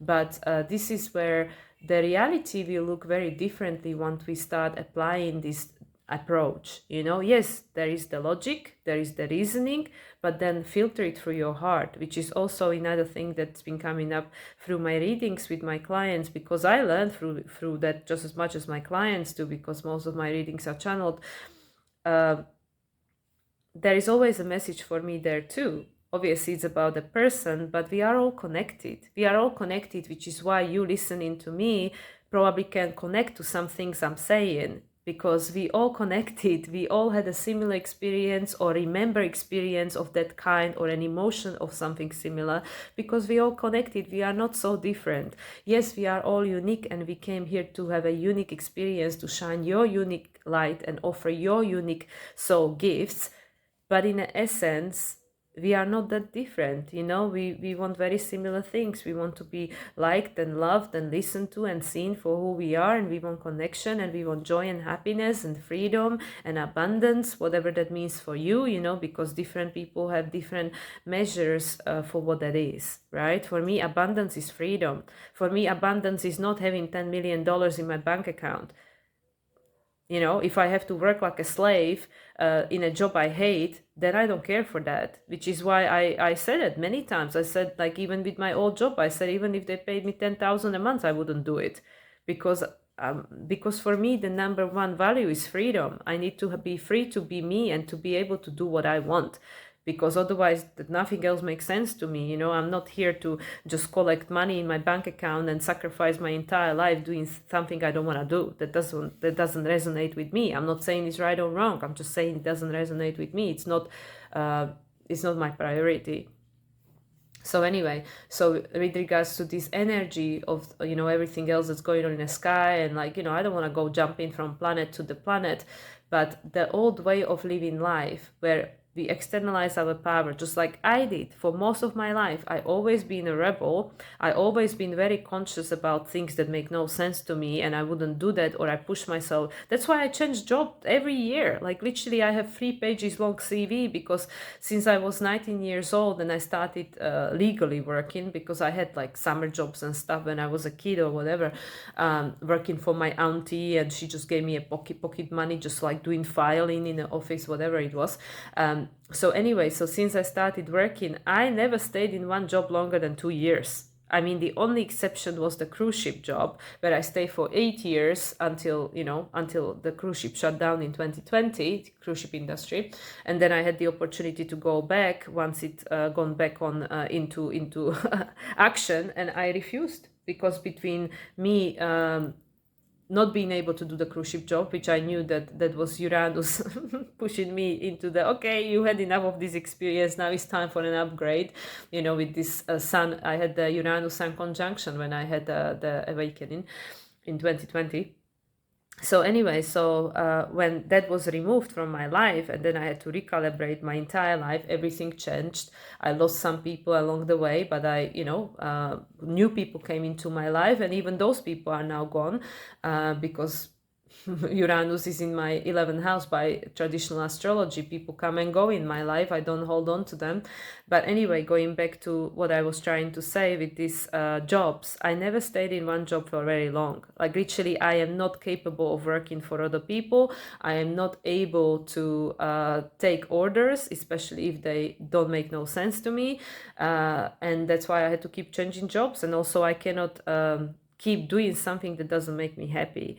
But this is where the reality will look very differently once we start applying this approach. Yes, there is the logic, there is the reasoning, but then filter it through your heart, which is also another thing that's been coming up through my readings with my clients, because I learned through that just as much as my clients do, because most of my readings are channeled. There is always a message for me there too. Obviously it's about the person, but we are all connected, which is why you listening to me probably can connect to some things I'm saying, because we all connected, we all had a similar experience or remember experience of that kind, or an emotion of something similar, because we all connected. We are not so different. Yes, we are all unique, and we came here to have a unique experience, to shine your unique light and offer your unique soul gifts. But in essence, we are not that different, we want very similar things. We want to be liked and loved and listened to and seen for who we are, and we want connection, and we want joy and happiness and freedom and abundance, whatever that means for you, because different people have different measures for what that is, right? For me, abundance is freedom. For me, abundance is not having $10 million in my bank account. If I have to work like a slave in a job I hate, then I don't care for that, which is why I said it many times. I said, like, even with my old job, I said, even if they paid me $10,000 a month, I wouldn't do it, because for me, the number one value is freedom. I need to be free to be me and to be able to do what I want, because otherwise nothing else makes sense to me. I'm not here to just collect money in my bank account and sacrifice my entire life doing something I don't want to do. That doesn't resonate with me. I'm not saying it's right or wrong. I'm just saying it doesn't resonate with me. It's not my priority. So anyway, so with regards to this energy of, everything else that's going on in the sky, and I don't want to go jumping from planet to the planet, but the old way of living life, where we externalize our power, just like I did for most of my life. I always been a rebel. I always been very conscious about things that make no sense to me, and I wouldn't do that, or I push myself. That's why I change job every year. Like literally, I have 3 pages long CV, because since I was 19 years old and I started legally working, because I had like summer jobs and stuff when I was a kid or whatever, working for my auntie, and she just gave me a pocket money, just like doing filing in the office, whatever it was. So anyway, so since I started working, I never stayed in one job longer than 2 years. I mean, the only exception was the cruise ship job, where I stayed for 8 years until, until the cruise ship shut down in 2020, the cruise ship industry. And then I had the opportunity to go back once it gone back on into action, and I refused, because between me not being able to do the cruise ship job, which I knew that was Uranus pushing me into the, okay, you had enough of this experience, now it's time for an upgrade. With this sun, I had the Uranus sun conjunction when I had the awakening in 2020. So anyway, when that was removed from my life, and then I had to recalibrate my entire life, everything changed. I lost some people along the way, but new people came into my life, and even those people are now gone, because Uranus is in my 11th house by traditional astrology. People come and go in my life. I don't hold on to them. But anyway, going back to what I was trying to say with these jobs, I never stayed in one job for very long. Like literally, I am not capable of working for other people. I am not able to take orders, especially if they don't make no sense to me. And that's why I had to keep changing jobs. And also I cannot keep doing something that doesn't make me happy,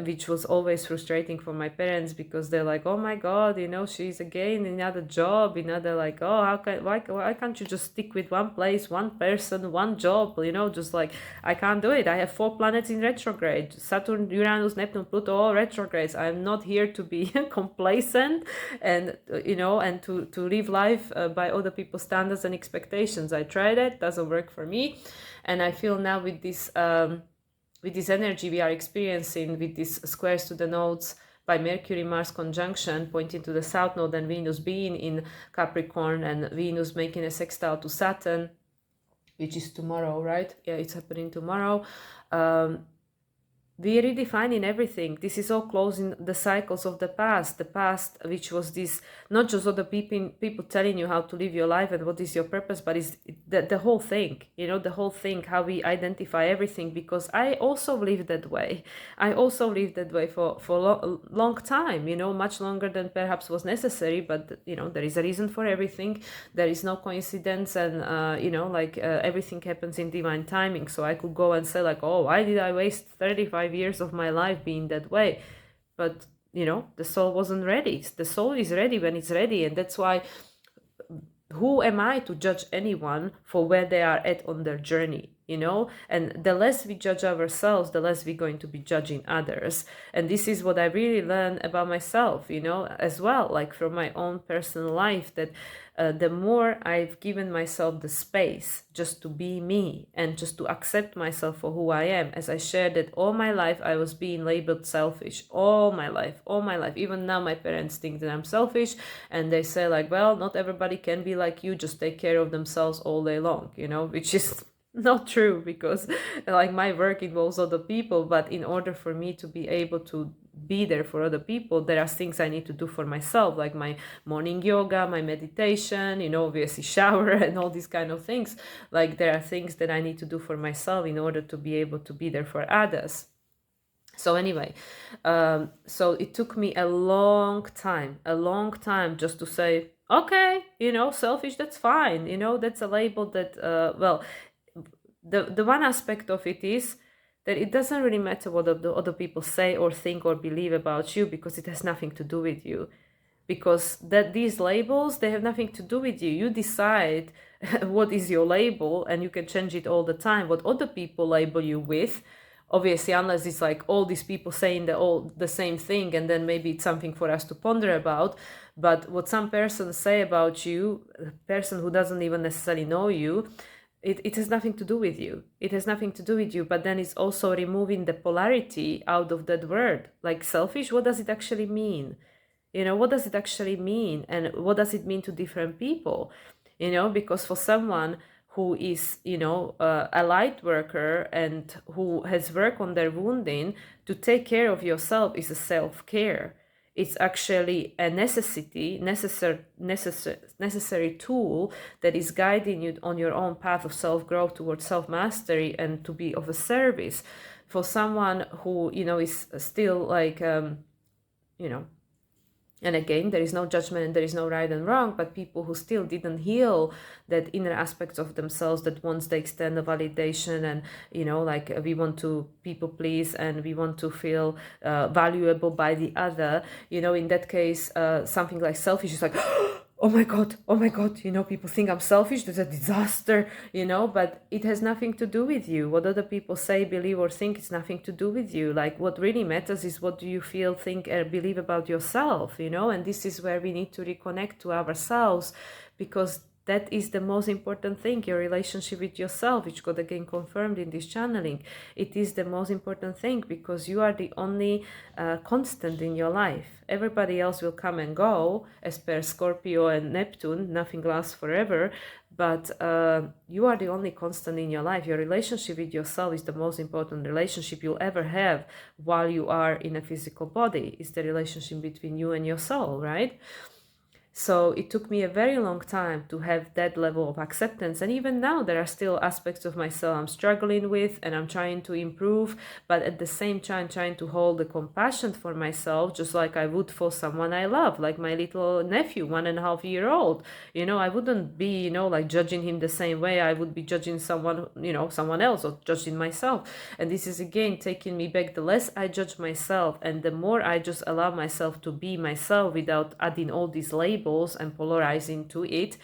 which was always frustrating for my parents, because they're like, oh my God, she's again in another job, like, oh, why can't you just stick with one place, one person, one job, just like, I can't do it. I have 4 planets in retrograde, Saturn, Uranus, Neptune, Pluto, all retrogrades. I'm not here to be complacent and, and to live life by other people's standards and expectations. I tried it, doesn't work for me. And I feel now with this energy we are experiencing, with these squares to the nodes by Mercury-Mars conjunction pointing to the South Node, and Venus being in Capricorn, and Venus making a sextile to Saturn, which is tomorrow, right? Yeah, it's happening tomorrow. We're redefining everything. This is all closing the cycles of the past, which was this, not just other people telling you how to live your life and what is your purpose, but it's the whole thing, the whole thing, how we identify everything. Because I also lived that way. I also lived that way for a long time, much longer than perhaps was necessary. But, there is a reason for everything. There is no coincidence, and, everything happens in divine timing. So I could go and say like, oh, why did I waste 35 years of my life being that way? But the soul wasn't ready. The soul is ready when it's ready. And that's why, who am I to judge anyone for where they are at on their journey? And the less we judge ourselves, the less we're going to be judging others. And this is what I really learned about myself, as well, like from my own personal life, that the more I've given myself the space just to be me and just to accept myself for who I am. As I shared that all my life I was being labeled selfish, all my life. Even now my parents think that I'm selfish, and they say like, well, not everybody can be like you, just take care of themselves all day long, which is not true, because like my work involves other people. But in order for me to be able to be there for other people, there are things I need to do for myself, like my morning yoga, my meditation, obviously shower and all these kind of things. Like there are things that I need to do for myself in order to be able to be there for others. So anyway, so it took me a long time just to say, okay, selfish, that's fine. That's a label that, the one aspect of it is that it doesn't really matter what the other people say or think or believe about you, because it has nothing to do with you. Because these labels, they have nothing to do with you. You decide what is your label, and you can change it all the time. What other people label you with, obviously, unless it's like all these people saying the same thing, and then maybe it's something for us to ponder about. But what some persons say about you, a person who doesn't even necessarily know you, it has nothing to do with you. It has nothing to do with you. But then it's also removing the polarity out of that word. Like selfish, what does it actually mean? What does it actually mean? And what does it mean to different people? Because for someone who is, a light worker and who has worked on their wounding, to take care of yourself is a self-care. It's actually a necessary tool that is guiding you on your own path of self-growth towards self-mastery and to be of a service. For someone who, is still like, And again, there is no judgment and there is no right and wrong, but people who still didn't heal that inner aspects of themselves that wants the external validation, and like we want to people please and we want to feel valuable by the other, in that case, something like selfish is like, oh my god, people think I'm selfish, that's a disaster, but it has nothing to do with you. What other people say, believe, or think, it's nothing to do with you. Like, what really matters is what do you feel, think, or believe about yourself, and this is where we need to reconnect to ourselves, because that is the most important thing, your relationship with yourself, which got again confirmed in this channeling. It is the most important thing, because you are the only constant in your life. Everybody else will come and go, as per Scorpio and Neptune, nothing lasts forever, but you are the only constant in your life. Your relationship with yourself is the most important relationship you'll ever have while you are in a physical body. It's the relationship between you and your soul, right? So it took me a very long time to have that level of acceptance. And even now, there are still aspects of myself I'm struggling with and I'm trying to improve. But at the same time, trying to hold the compassion for myself, just like I would for someone I love, like my little nephew, 1.5 years old. I wouldn't be, like judging him the same way I would be judging someone, someone else, or judging myself. And this is again taking me back. The less I judge myself and the more I just allow myself to be myself without adding all these labels and polarizing to it,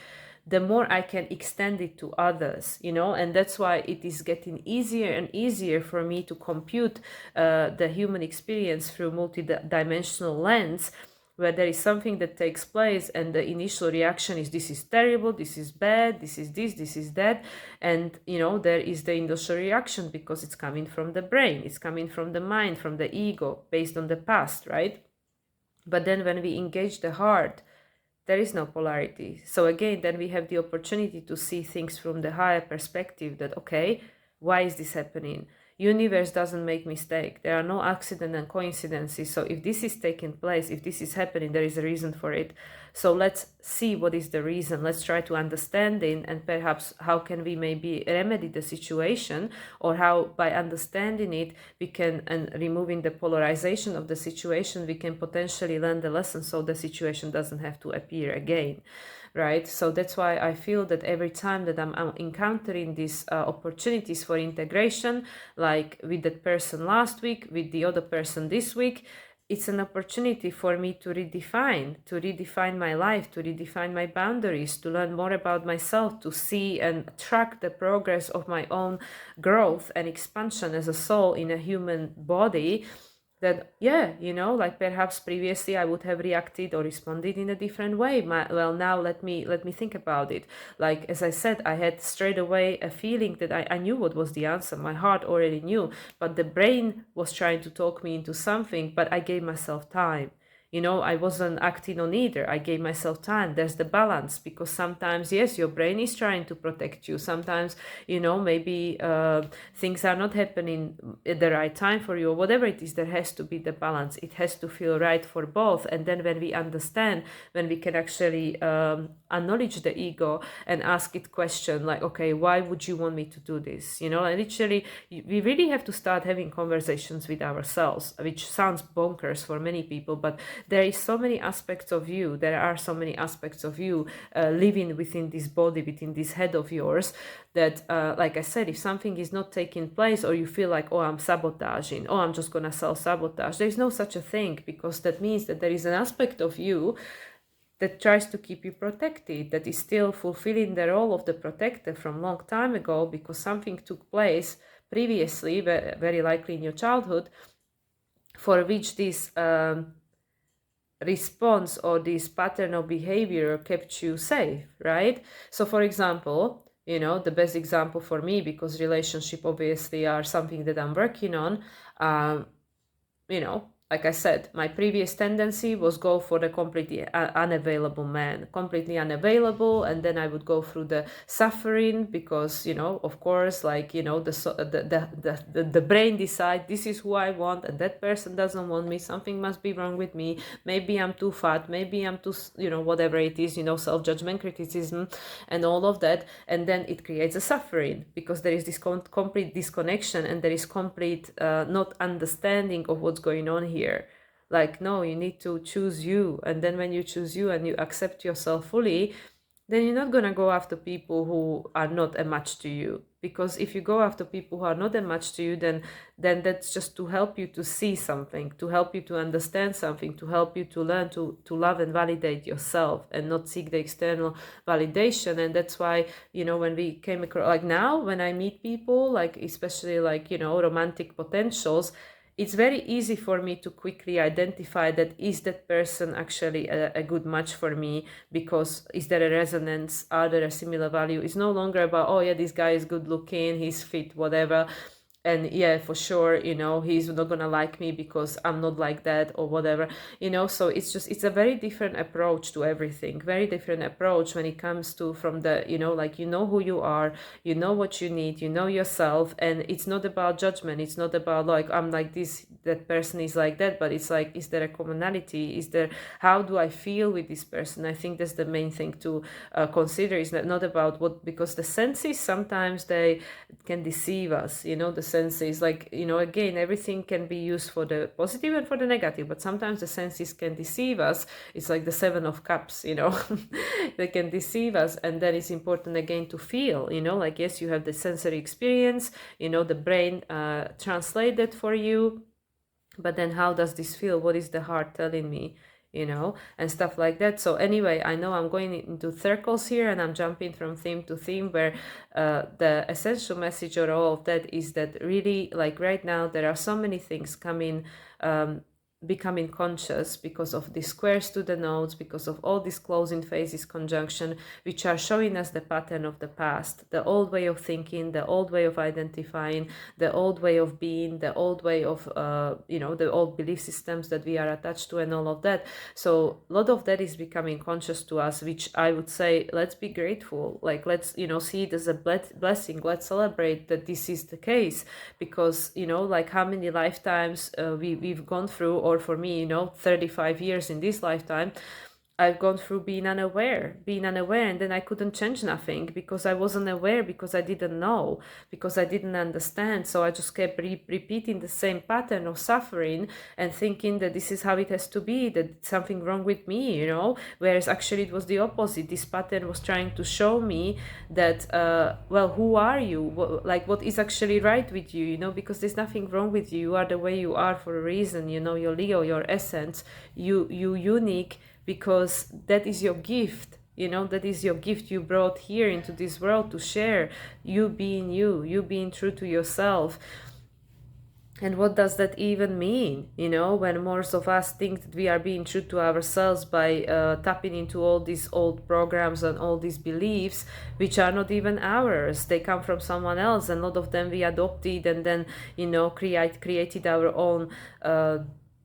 the more I can extend it to others, and that's why it is getting easier and easier for me to compute the human experience through multi-dimensional lens, where there is something that takes place and the initial reaction is, this is terrible, this is bad, this is this is that, and there is the initial reaction because it's coming from the brain, it's coming from the mind, from the ego, based on the past, right? But then when we engage the heart, there is no polarity. So again, then we have the opportunity to see things from the higher perspective, that, okay, why is this happening? Universe doesn't make mistake. There are no accidents and coincidences. So if this is taking place, if this is happening, there is a reason for it. So let's see what is the reason. Let's try to understand it, and perhaps how can we maybe remedy the situation, or how by understanding it we can, and removing the polarization of the situation, we can potentially learn the lesson so the situation doesn't have to appear again. Right? So that's why I feel that every time that I'm encountering these opportunities for integration, like with that person last week, with the other person this week, it's an opportunity for me to redefine my life, to redefine my boundaries, to learn more about myself, to see and track the progress of my own growth and expansion as a soul in a human body. That, yeah, like perhaps previously I would have reacted or responded in a different way. Well, now let me think about it. Like, as I said, I had straight away a feeling that I knew what was the answer. My heart already knew, but the brain was trying to talk me into something, but I gave myself time. I wasn't acting on either. I gave myself time. There's the balance, because sometimes, yes, your brain is trying to protect you. Sometimes, maybe things are not happening at the right time for you, or whatever it is. There has to be the balance. It has to feel right for both. And then when we understand, when we can actually acknowledge the ego and ask it question like, okay, why would you want me to do this? And literally, we really have to start having conversations with ourselves, which sounds bonkers for many people, but there are so many aspects of you living within this body, within this head of yours, that like I said, if something is not taking place, or you feel like, oh, I'm sabotaging, oh, I'm just gonna self-sabotage, there is no such a thing, because that means that there is an aspect of you that tries to keep you protected, that is still fulfilling the role of the protector from long time ago, because something took place previously, very likely in your childhood, for which this response or this pattern of behavior kept you safe, right? So for example, the best example for me, because relationship obviously are something that I'm working on, like I said, my previous tendency was go for the completely unavailable man, completely unavailable, and then I would go through the suffering because, of course, like, the brain decide this is who I want, and that person doesn't want me. Something must be wrong with me. Maybe I'm too fat. Maybe I'm too, whatever it is, self-judgment, criticism, and all of that, and then it creates a suffering because there is this complete disconnection, and there is complete not understanding of what's going on here. Like, no, you need to choose you. And then when you choose you and you accept yourself fully, then you're not going to go after people who are not a match to you. Because if you go after people who are not a match to you, then that's just to help you to see something, to help you to understand something, to help you to learn to love and validate yourself and not seek the external validation. And that's why, when we came across, like now when I meet people, like especially like, romantic potentials, it's very easy for me to quickly identify that is that person actually a good match for me, because is there a resonance, are there a similar value. It's no longer about, oh yeah, this guy is good looking, he's fit, whatever, and yeah, for sure, he's not gonna like me because I'm not like that or whatever, so it's a very different approach to everything, very different approach when it comes to from the, like, who you are, what you need, yourself. And it's not about judgment, it's not about like I'm like this, that person is like that, but it's like, is there a commonality, is there, how do I feel with this person? I think that's the main thing to consider, is that not about what, because the senses sometimes they can deceive us, the senses, like, again, everything can be used for the positive and for the negative, but sometimes the senses can deceive us. It's like the Seven of Cups, they can deceive us. And then it's important again to feel, like, yes, you have the sensory experience, the brain translate that for you, but then how does this feel, what is the heart telling me, and stuff like that. So anyway, I know I'm going into circles here and I'm jumping from theme to theme, where the essential message or all of that is that really, like, right now there are so many things coming, becoming conscious because of the squares to the nodes, because of all these closing phases conjunction, which are showing us the pattern of the past, the old way of thinking, the old way of identifying, the old way of being, the old way of the old belief systems that we are attached to, and all of that. So a lot of that is becoming conscious to us, which I would say, let's be grateful, like, let's see it as a blessing, let's celebrate that this is the case, because like how many lifetimes we've gone through, or for me, 35 years in this lifetime, I've gone through being unaware, and then I couldn't change nothing because I wasn't aware, because I didn't know, because I didn't understand. So I just kept repeating the same pattern of suffering and thinking that this is how it has to be, that something wrong with me, whereas actually it was the opposite. This pattern was trying to show me that, well, who are you? What is actually right with you, because there's nothing wrong with you. You are the way you are for a reason, your Leo, your essence, you unique, because that is your gift, that is your gift you brought here into this world to share, you being you being true to yourself. And what does that even mean, when most of us think that we are being true to ourselves by tapping into all these old programs and all these beliefs, which are not even ours. They come from someone else, and a lot of them we adopted and then, created our own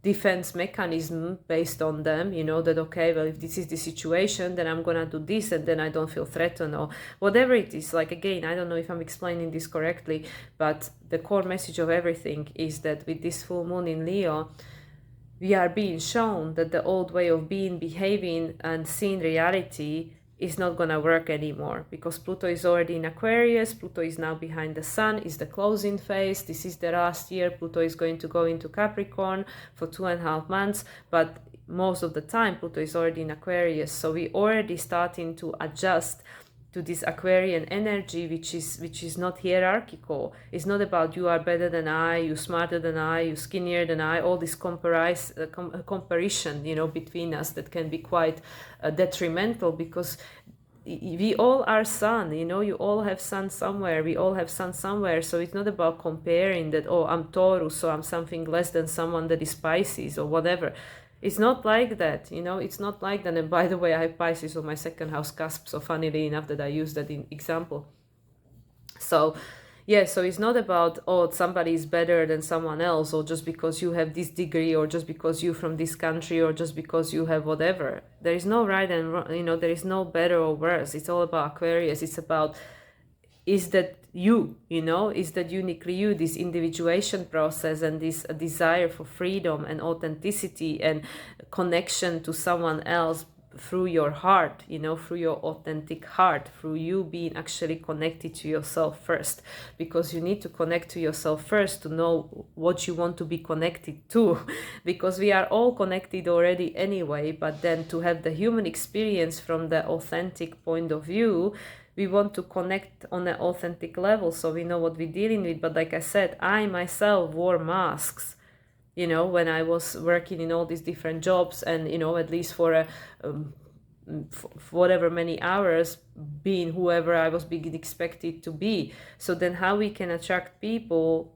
defense mechanism based on them, that, okay, well, if this is the situation, then I'm gonna do this, and then I don't feel threatened, or whatever it is. Like, again, I don't know if I'm explaining this correctly, but the core message of everything is that with this full moon in Leo, we are being shown that the old way of being, behaving, and seeing reality is not going to work anymore, because Pluto is already in Aquarius. Pluto is now behind the Sun, is the closing phase. This is the last year. Pluto is going to go into Capricorn for 2.5 months, but most of the time Pluto is already in Aquarius. So we already starting to adjust to this Aquarian energy, which is not hierarchical. It's not about you are better than I, you smarter than I, you skinnier than I, all this comparison, between us, that can be quite detrimental, because we all are sun, you all have sun somewhere, we all have sun somewhere. So it's not about comparing that, oh, I'm Taurus, so I'm something less than someone that is Pisces or whatever. It's not like that, it's not like that. And by the way, I have Pisces on my second house cusp, so funnily enough that I use that in example. So yeah, so it's not about, oh, somebody is better than someone else, or just because you have this degree, or just because you're from this country, or just because you have whatever. There is no right and wrong, there is no better or worse. It's all about Aquarius. It's about, is that you, is that uniquely you, this individuation process, and this desire for freedom and authenticity and connection to someone else through your heart, you know, through your authentic heart, through you being actually connected to yourself first, because you need to connect to yourself first to know what you want to be connected to, because we are all connected already anyway, but then to have the human experience from the authentic point of view, we want to connect on an authentic level so we know what we're dealing with. But like I said, I myself wore masks, you know, when I was working in all these different jobs, and you know, at least for a for whatever many hours, being whoever I was being expected to be. So then how we can attract people,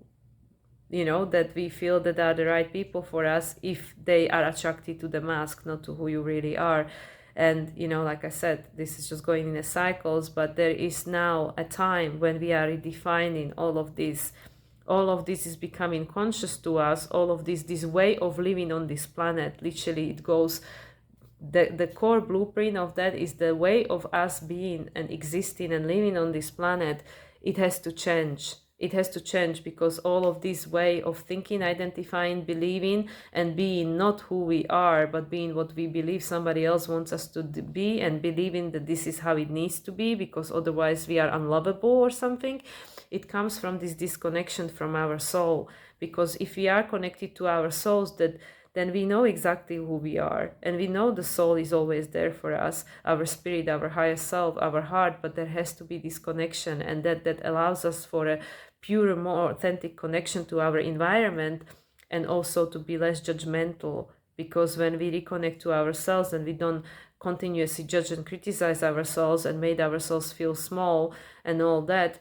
you know, that we feel that are the right people for us, if they are attracted to the mask, not to who you really are. And you know, like I said, this is just going in a cycles, but there is now a time when we are redefining all of this. All of this is becoming conscious to us. All of this way of living on this planet, literally it goes, the core blueprint of that is the way of us being and existing and living on this planet. It has to change. It has to change, because all of this way of thinking, identifying, believing, and being not who we are, but being what we believe somebody else wants us to be, and believing that this is how it needs to be, because otherwise we are unlovable or something. It comes from this disconnection from our soul. Because if we are connected to our souls, that then we know exactly who we are, and we know the soul is always there for us, our spirit, our higher self, our heart. But there has to be this connection, and that allows us for a pure, more authentic connection to our environment, and also to be less judgmental. Because when we reconnect to ourselves and we don't continuously judge and criticize ourselves and made ourselves feel small and all that,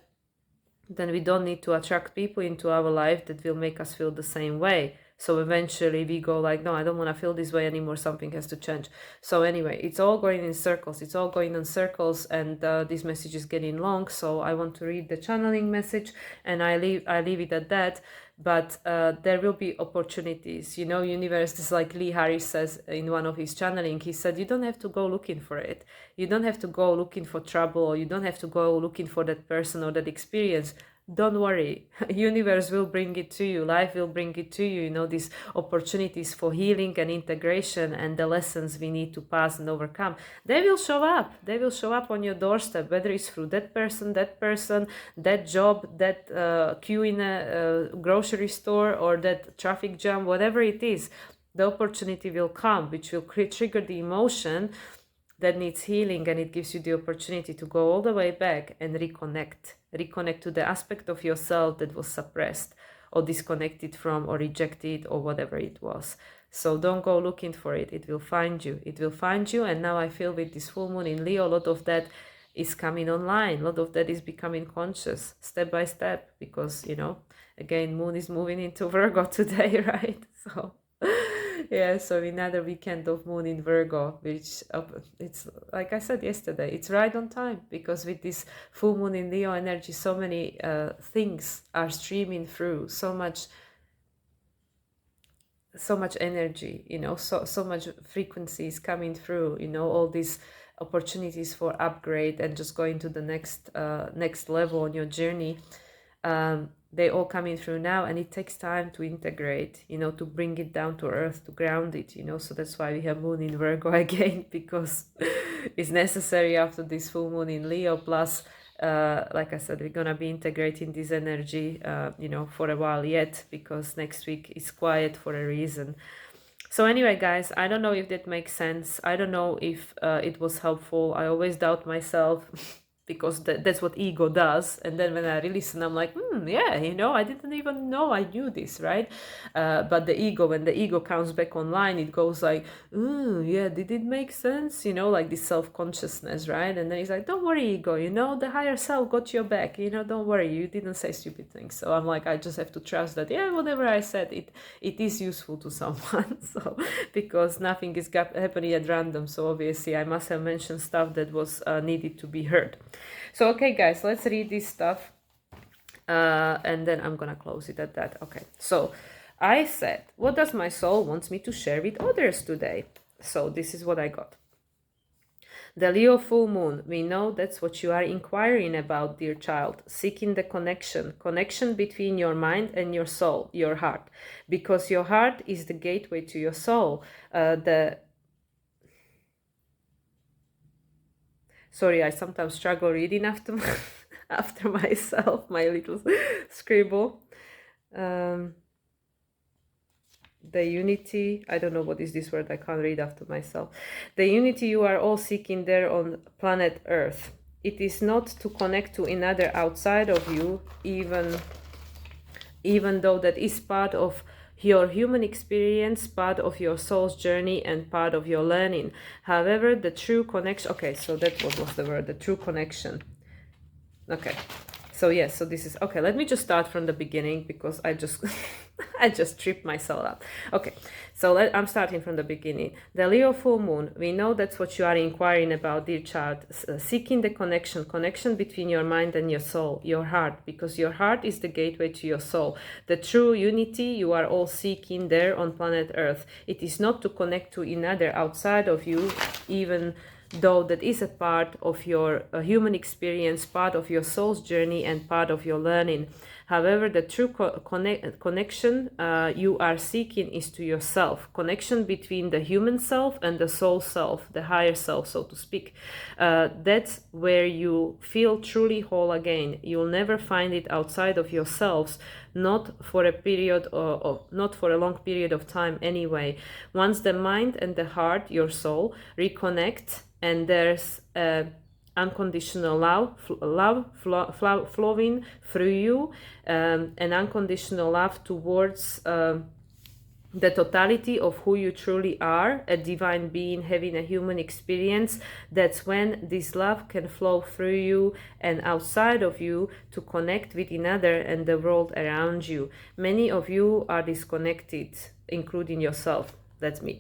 then we don't need to attract people into our life that will make us feel the same way. So eventually we go like, no, I don't want to feel this way anymore. Something has to change. So anyway, it's all going in circles. It's all going in circles, and this message is getting long. So I want to read the channeling message, and I leave it at that. But there will be opportunities. You know, universe, just like Lee Harris says in one of his channeling, he said, you don't have to go looking for it. You don't have to go looking for trouble, or you don't have to go looking for that person or that experience. Don't worry, universe will bring it to you, life will bring it to you, you know, these opportunities for healing and integration, and the lessons we need to pass and overcome. They will show up on your doorstep, whether it's through that person, that job, that queue in a grocery store, or that traffic jam, whatever it is. The opportunity will come, which will trigger the emotion that needs healing, and it gives you the opportunity to go all the way back and reconnect to the aspect of yourself that was suppressed or disconnected from or rejected or whatever it was. So don't go looking for it. It will find you. And now I feel with this full moon in Leo, a lot of that is coming online. A lot of that is becoming conscious step by step, because, you know, again, moon is moving into Virgo today, right? So yeah, so another weekend of moon in Virgo, which it's like I said yesterday, it's right on time, because with this full moon in Leo energy, so many things are streaming through, so much energy, you know, so much frequencies coming through, you know, all these opportunities for upgrade and just going to the next level on your journey. They all coming through now, and it takes time to integrate, you know, to bring it down to earth, to ground it, you know. So that's why we have moon in Virgo again, because it's necessary after this full moon in Leo. Plus, like I said, we're gonna be integrating this energy, you know, for a while yet, because next week is quiet for a reason. So anyway, guys, I don't know if that makes sense. I don't know if it was helpful. I always doubt myself because that's what ego does. And then when I listen, I'm like, yeah, you know, I didn't even know I knew this, right? But the ego, when the ego comes back online, it goes like, yeah, did it make sense? You know, like this self-consciousness, right? And then it's like, don't worry, ego, you know, the higher self got your back, you know, don't worry, you didn't say stupid things. So I'm like, I just have to trust that, yeah, whatever I said, it is useful to someone. So because nothing is happening at random, so obviously I must have mentioned stuff that was needed to be heard. So okay, guys, let's read this stuff, and then I'm gonna close it at that. Okay, so I said, what does my soul wants me to share with others today? So this is what I got. The Leo full moon, we know that's what you are inquiring about, dear child, seeking the connection between your mind and your soul, your heart, because your heart is the gateway to your soul. Sorry, I sometimes struggle reading after after myself, my little scribble. The unity, I don't know what is this word, I can't read after myself. The unity you are all seeking there on planet Earth. It is not to connect to another outside of you, even though that is part of your human experience, part of your soul's journey, and part of your learning. However, the true connection, okay, so that what was the word, the true connection. Okay, so yes, so this is okay. Let me just start from the beginning because I just I just tripped myself up. Okay, so I'm starting from the beginning. The Leo full moon, we know that's what you are inquiring about, dear child, seeking the connection between your mind and your soul, your heart, because your heart is the gateway to your soul. The true unity you are all seeking there on planet Earth. It is not to connect to another outside of you, even though that is a part of your human experience, part of your soul's journey, and part of your learning. However, the true connection you are seeking is to yourself, connection between the human self and the soul self, the higher self, so to speak. That's where you feel truly whole again. You'll never find it outside of yourselves, not for a period or not for a long period of time anyway. Once the mind and the heart, your soul, reconnect, and there's unconditional love flowing through you, an unconditional love towards the totality of who you truly are, a divine being having a human experience. That's when this love can flow through you and outside of you to connect with another and the world around you. Many of you are disconnected, including yourself. That's me.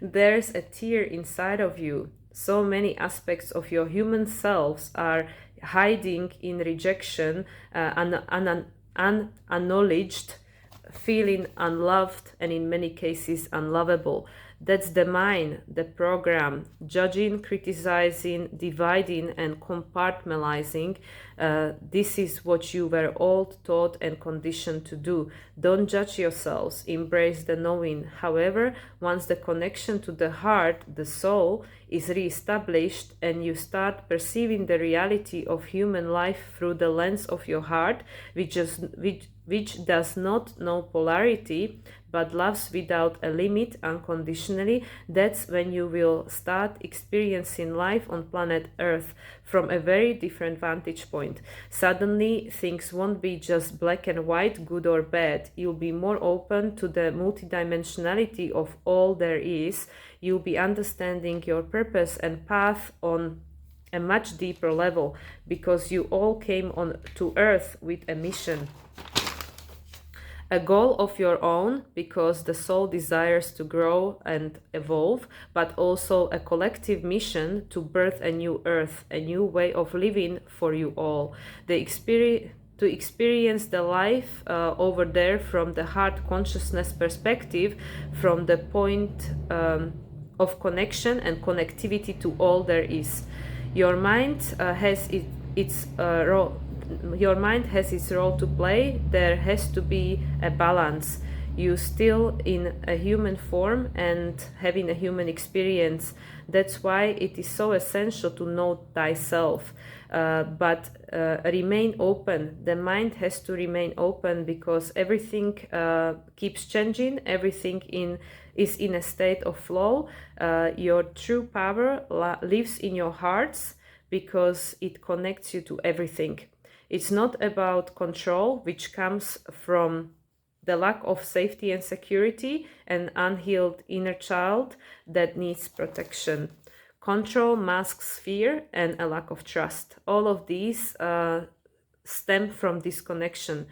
There's a tear inside of you. So many aspects of your human selves are hiding in rejection, unacknowledged, feeling unloved, and in many cases unlovable. That's the mind, the program, judging, criticizing, dividing, and compartmentalizing. This is what you were all taught and conditioned to do. Don't judge yourselves, embrace the knowing. However, once the connection to the heart, the soul, is reestablished and you start perceiving the reality of human life through the lens of your heart, which does not know polarity but loves without a limit unconditionally, that's when you will start experiencing life on planet Earth from a very different vantage point. Suddenly, things won't be just black and white, good or bad. You'll be more open to the multidimensionality of all there is. You'll be understanding your purpose and path on a much deeper level, because you all came on to Earth with a mission, a goal of your own, because the soul desires to grow and evolve, but also a collective mission to birth a new Earth, a new way of living for you all. To experience the life over there from the heart consciousness perspective, from the point of connection and connectivity to all there is. Your mind has its role. Your mind has its role to play. There has to be a balance. You still in a human form and having a human experience. That's why it is so essential to know thyself. But remain open. The mind has to remain open, because everything keeps changing. Everything is in a state of flow. Your true power lives in your hearts, because it connects you to everything. It's not about control, which comes from the lack of safety and security, an unhealed inner child that needs protection. Control masks fear and a lack of trust. All of these stem from disconnection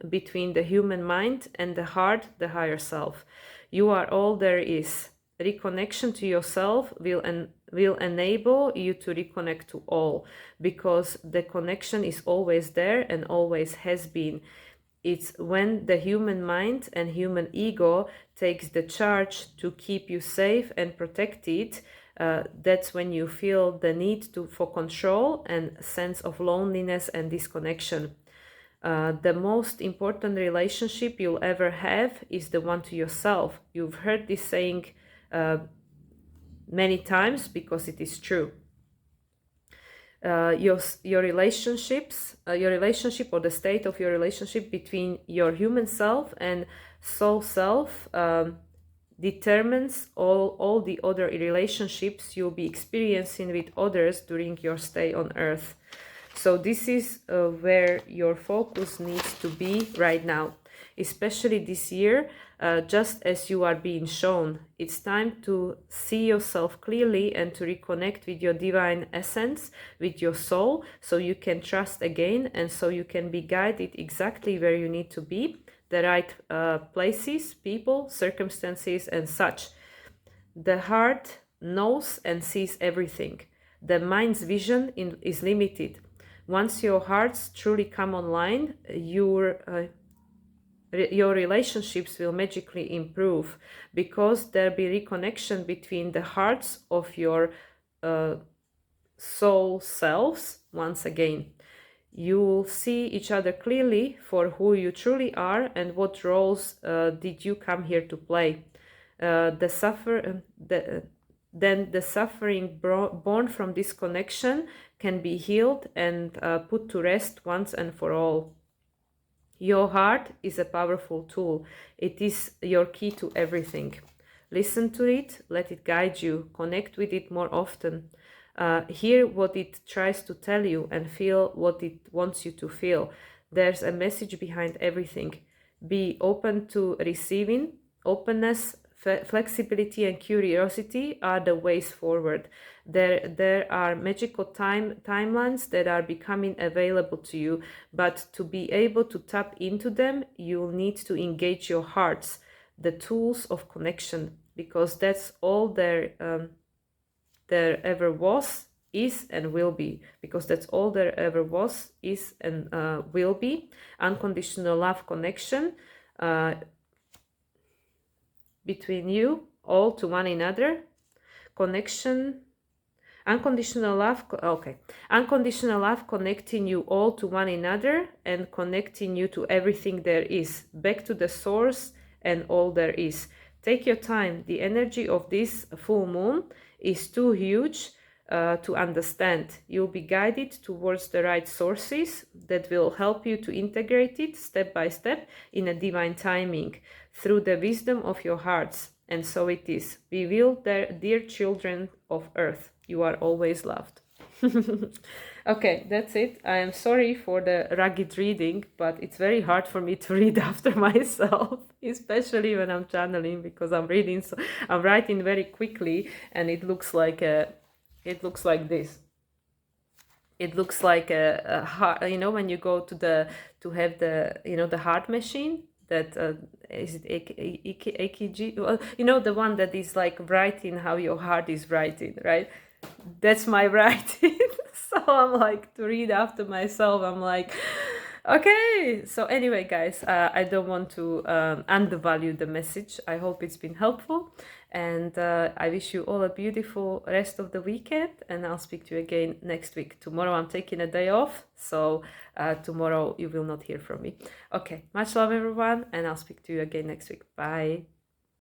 between the human mind and the heart, the higher self. You are all there is. Reconnection to yourself will enable you to reconnect to all, because the connection is always there and always has been. It's when the human mind and human ego takes the charge to keep you safe and protected, that's when you feel the need for control and sense of loneliness and disconnection. The most important relationship you'll ever have is the one to yourself. You've heard this saying many times because it is true. Your relationships, your relationship, or the state of your relationship between your human self and soul self determines all the other relationships you'll be experiencing with others during your stay on Earth. So this is where your focus needs to be right now, especially this year. Just as you are being shown, it's time to see yourself clearly and to reconnect with your divine essence, with your soul, so you can trust again and so you can be guided exactly where you need to be, the right places, people, circumstances, and such. The heart knows and sees everything. The mind's vision is limited. Once your hearts truly come online, your relationships will magically improve, because there'll be reconnection between the hearts of your soul selves once again. You will see each other clearly for who you truly are and what roles did you come here to play. Then the suffering born from this connection can be healed and put to rest once and for all. Your heart is a powerful tool. It is your key to everything. Listen to it, let it guide you, connect with it more often. Hear what it tries to tell you and feel what it wants you to feel. There's a message behind everything. Be open to receiving. Openness, flexibility, and curiosity are the ways forward. There are magical timelines that are becoming available to you, but to be able to tap into them, you'll need to engage your hearts, the tools of connection, because that's all there ever was, is, and will be, because that's all there ever was, is, and will be. Unconditional love connection between you all to one another. Connection, unconditional love, unconditional love connecting you all to one another and connecting you to everything there is, back to the source and all there is. Take your time. The energy of this full moon is too huge to understand. You'll be guided towards the right sources that will help you to integrate it step by step in a divine timing through the wisdom of your hearts. And so it is. Be will, dear children of Earth. You are always loved. Okay, that's it. I am sorry for the rugged reading, but it's very hard for me to read after myself, especially when I'm channeling, because I'm writing very quickly, and it looks like this. It looks like a heart, when you go to have the heart machine that is it EKG? Well, the one that is like writing how your heart is writing, right? That's my writing. So I'm like, to read after myself, I'm like, okay. So anyway, guys, I don't want to undervalue the message. I hope it's been helpful, and I wish you all a beautiful rest of the weekend, and I'll speak to you again next week. Tomorrow I'm taking a day off, so tomorrow you will not hear from me. Okay, much love everyone, and I'll speak to you again next week. Bye.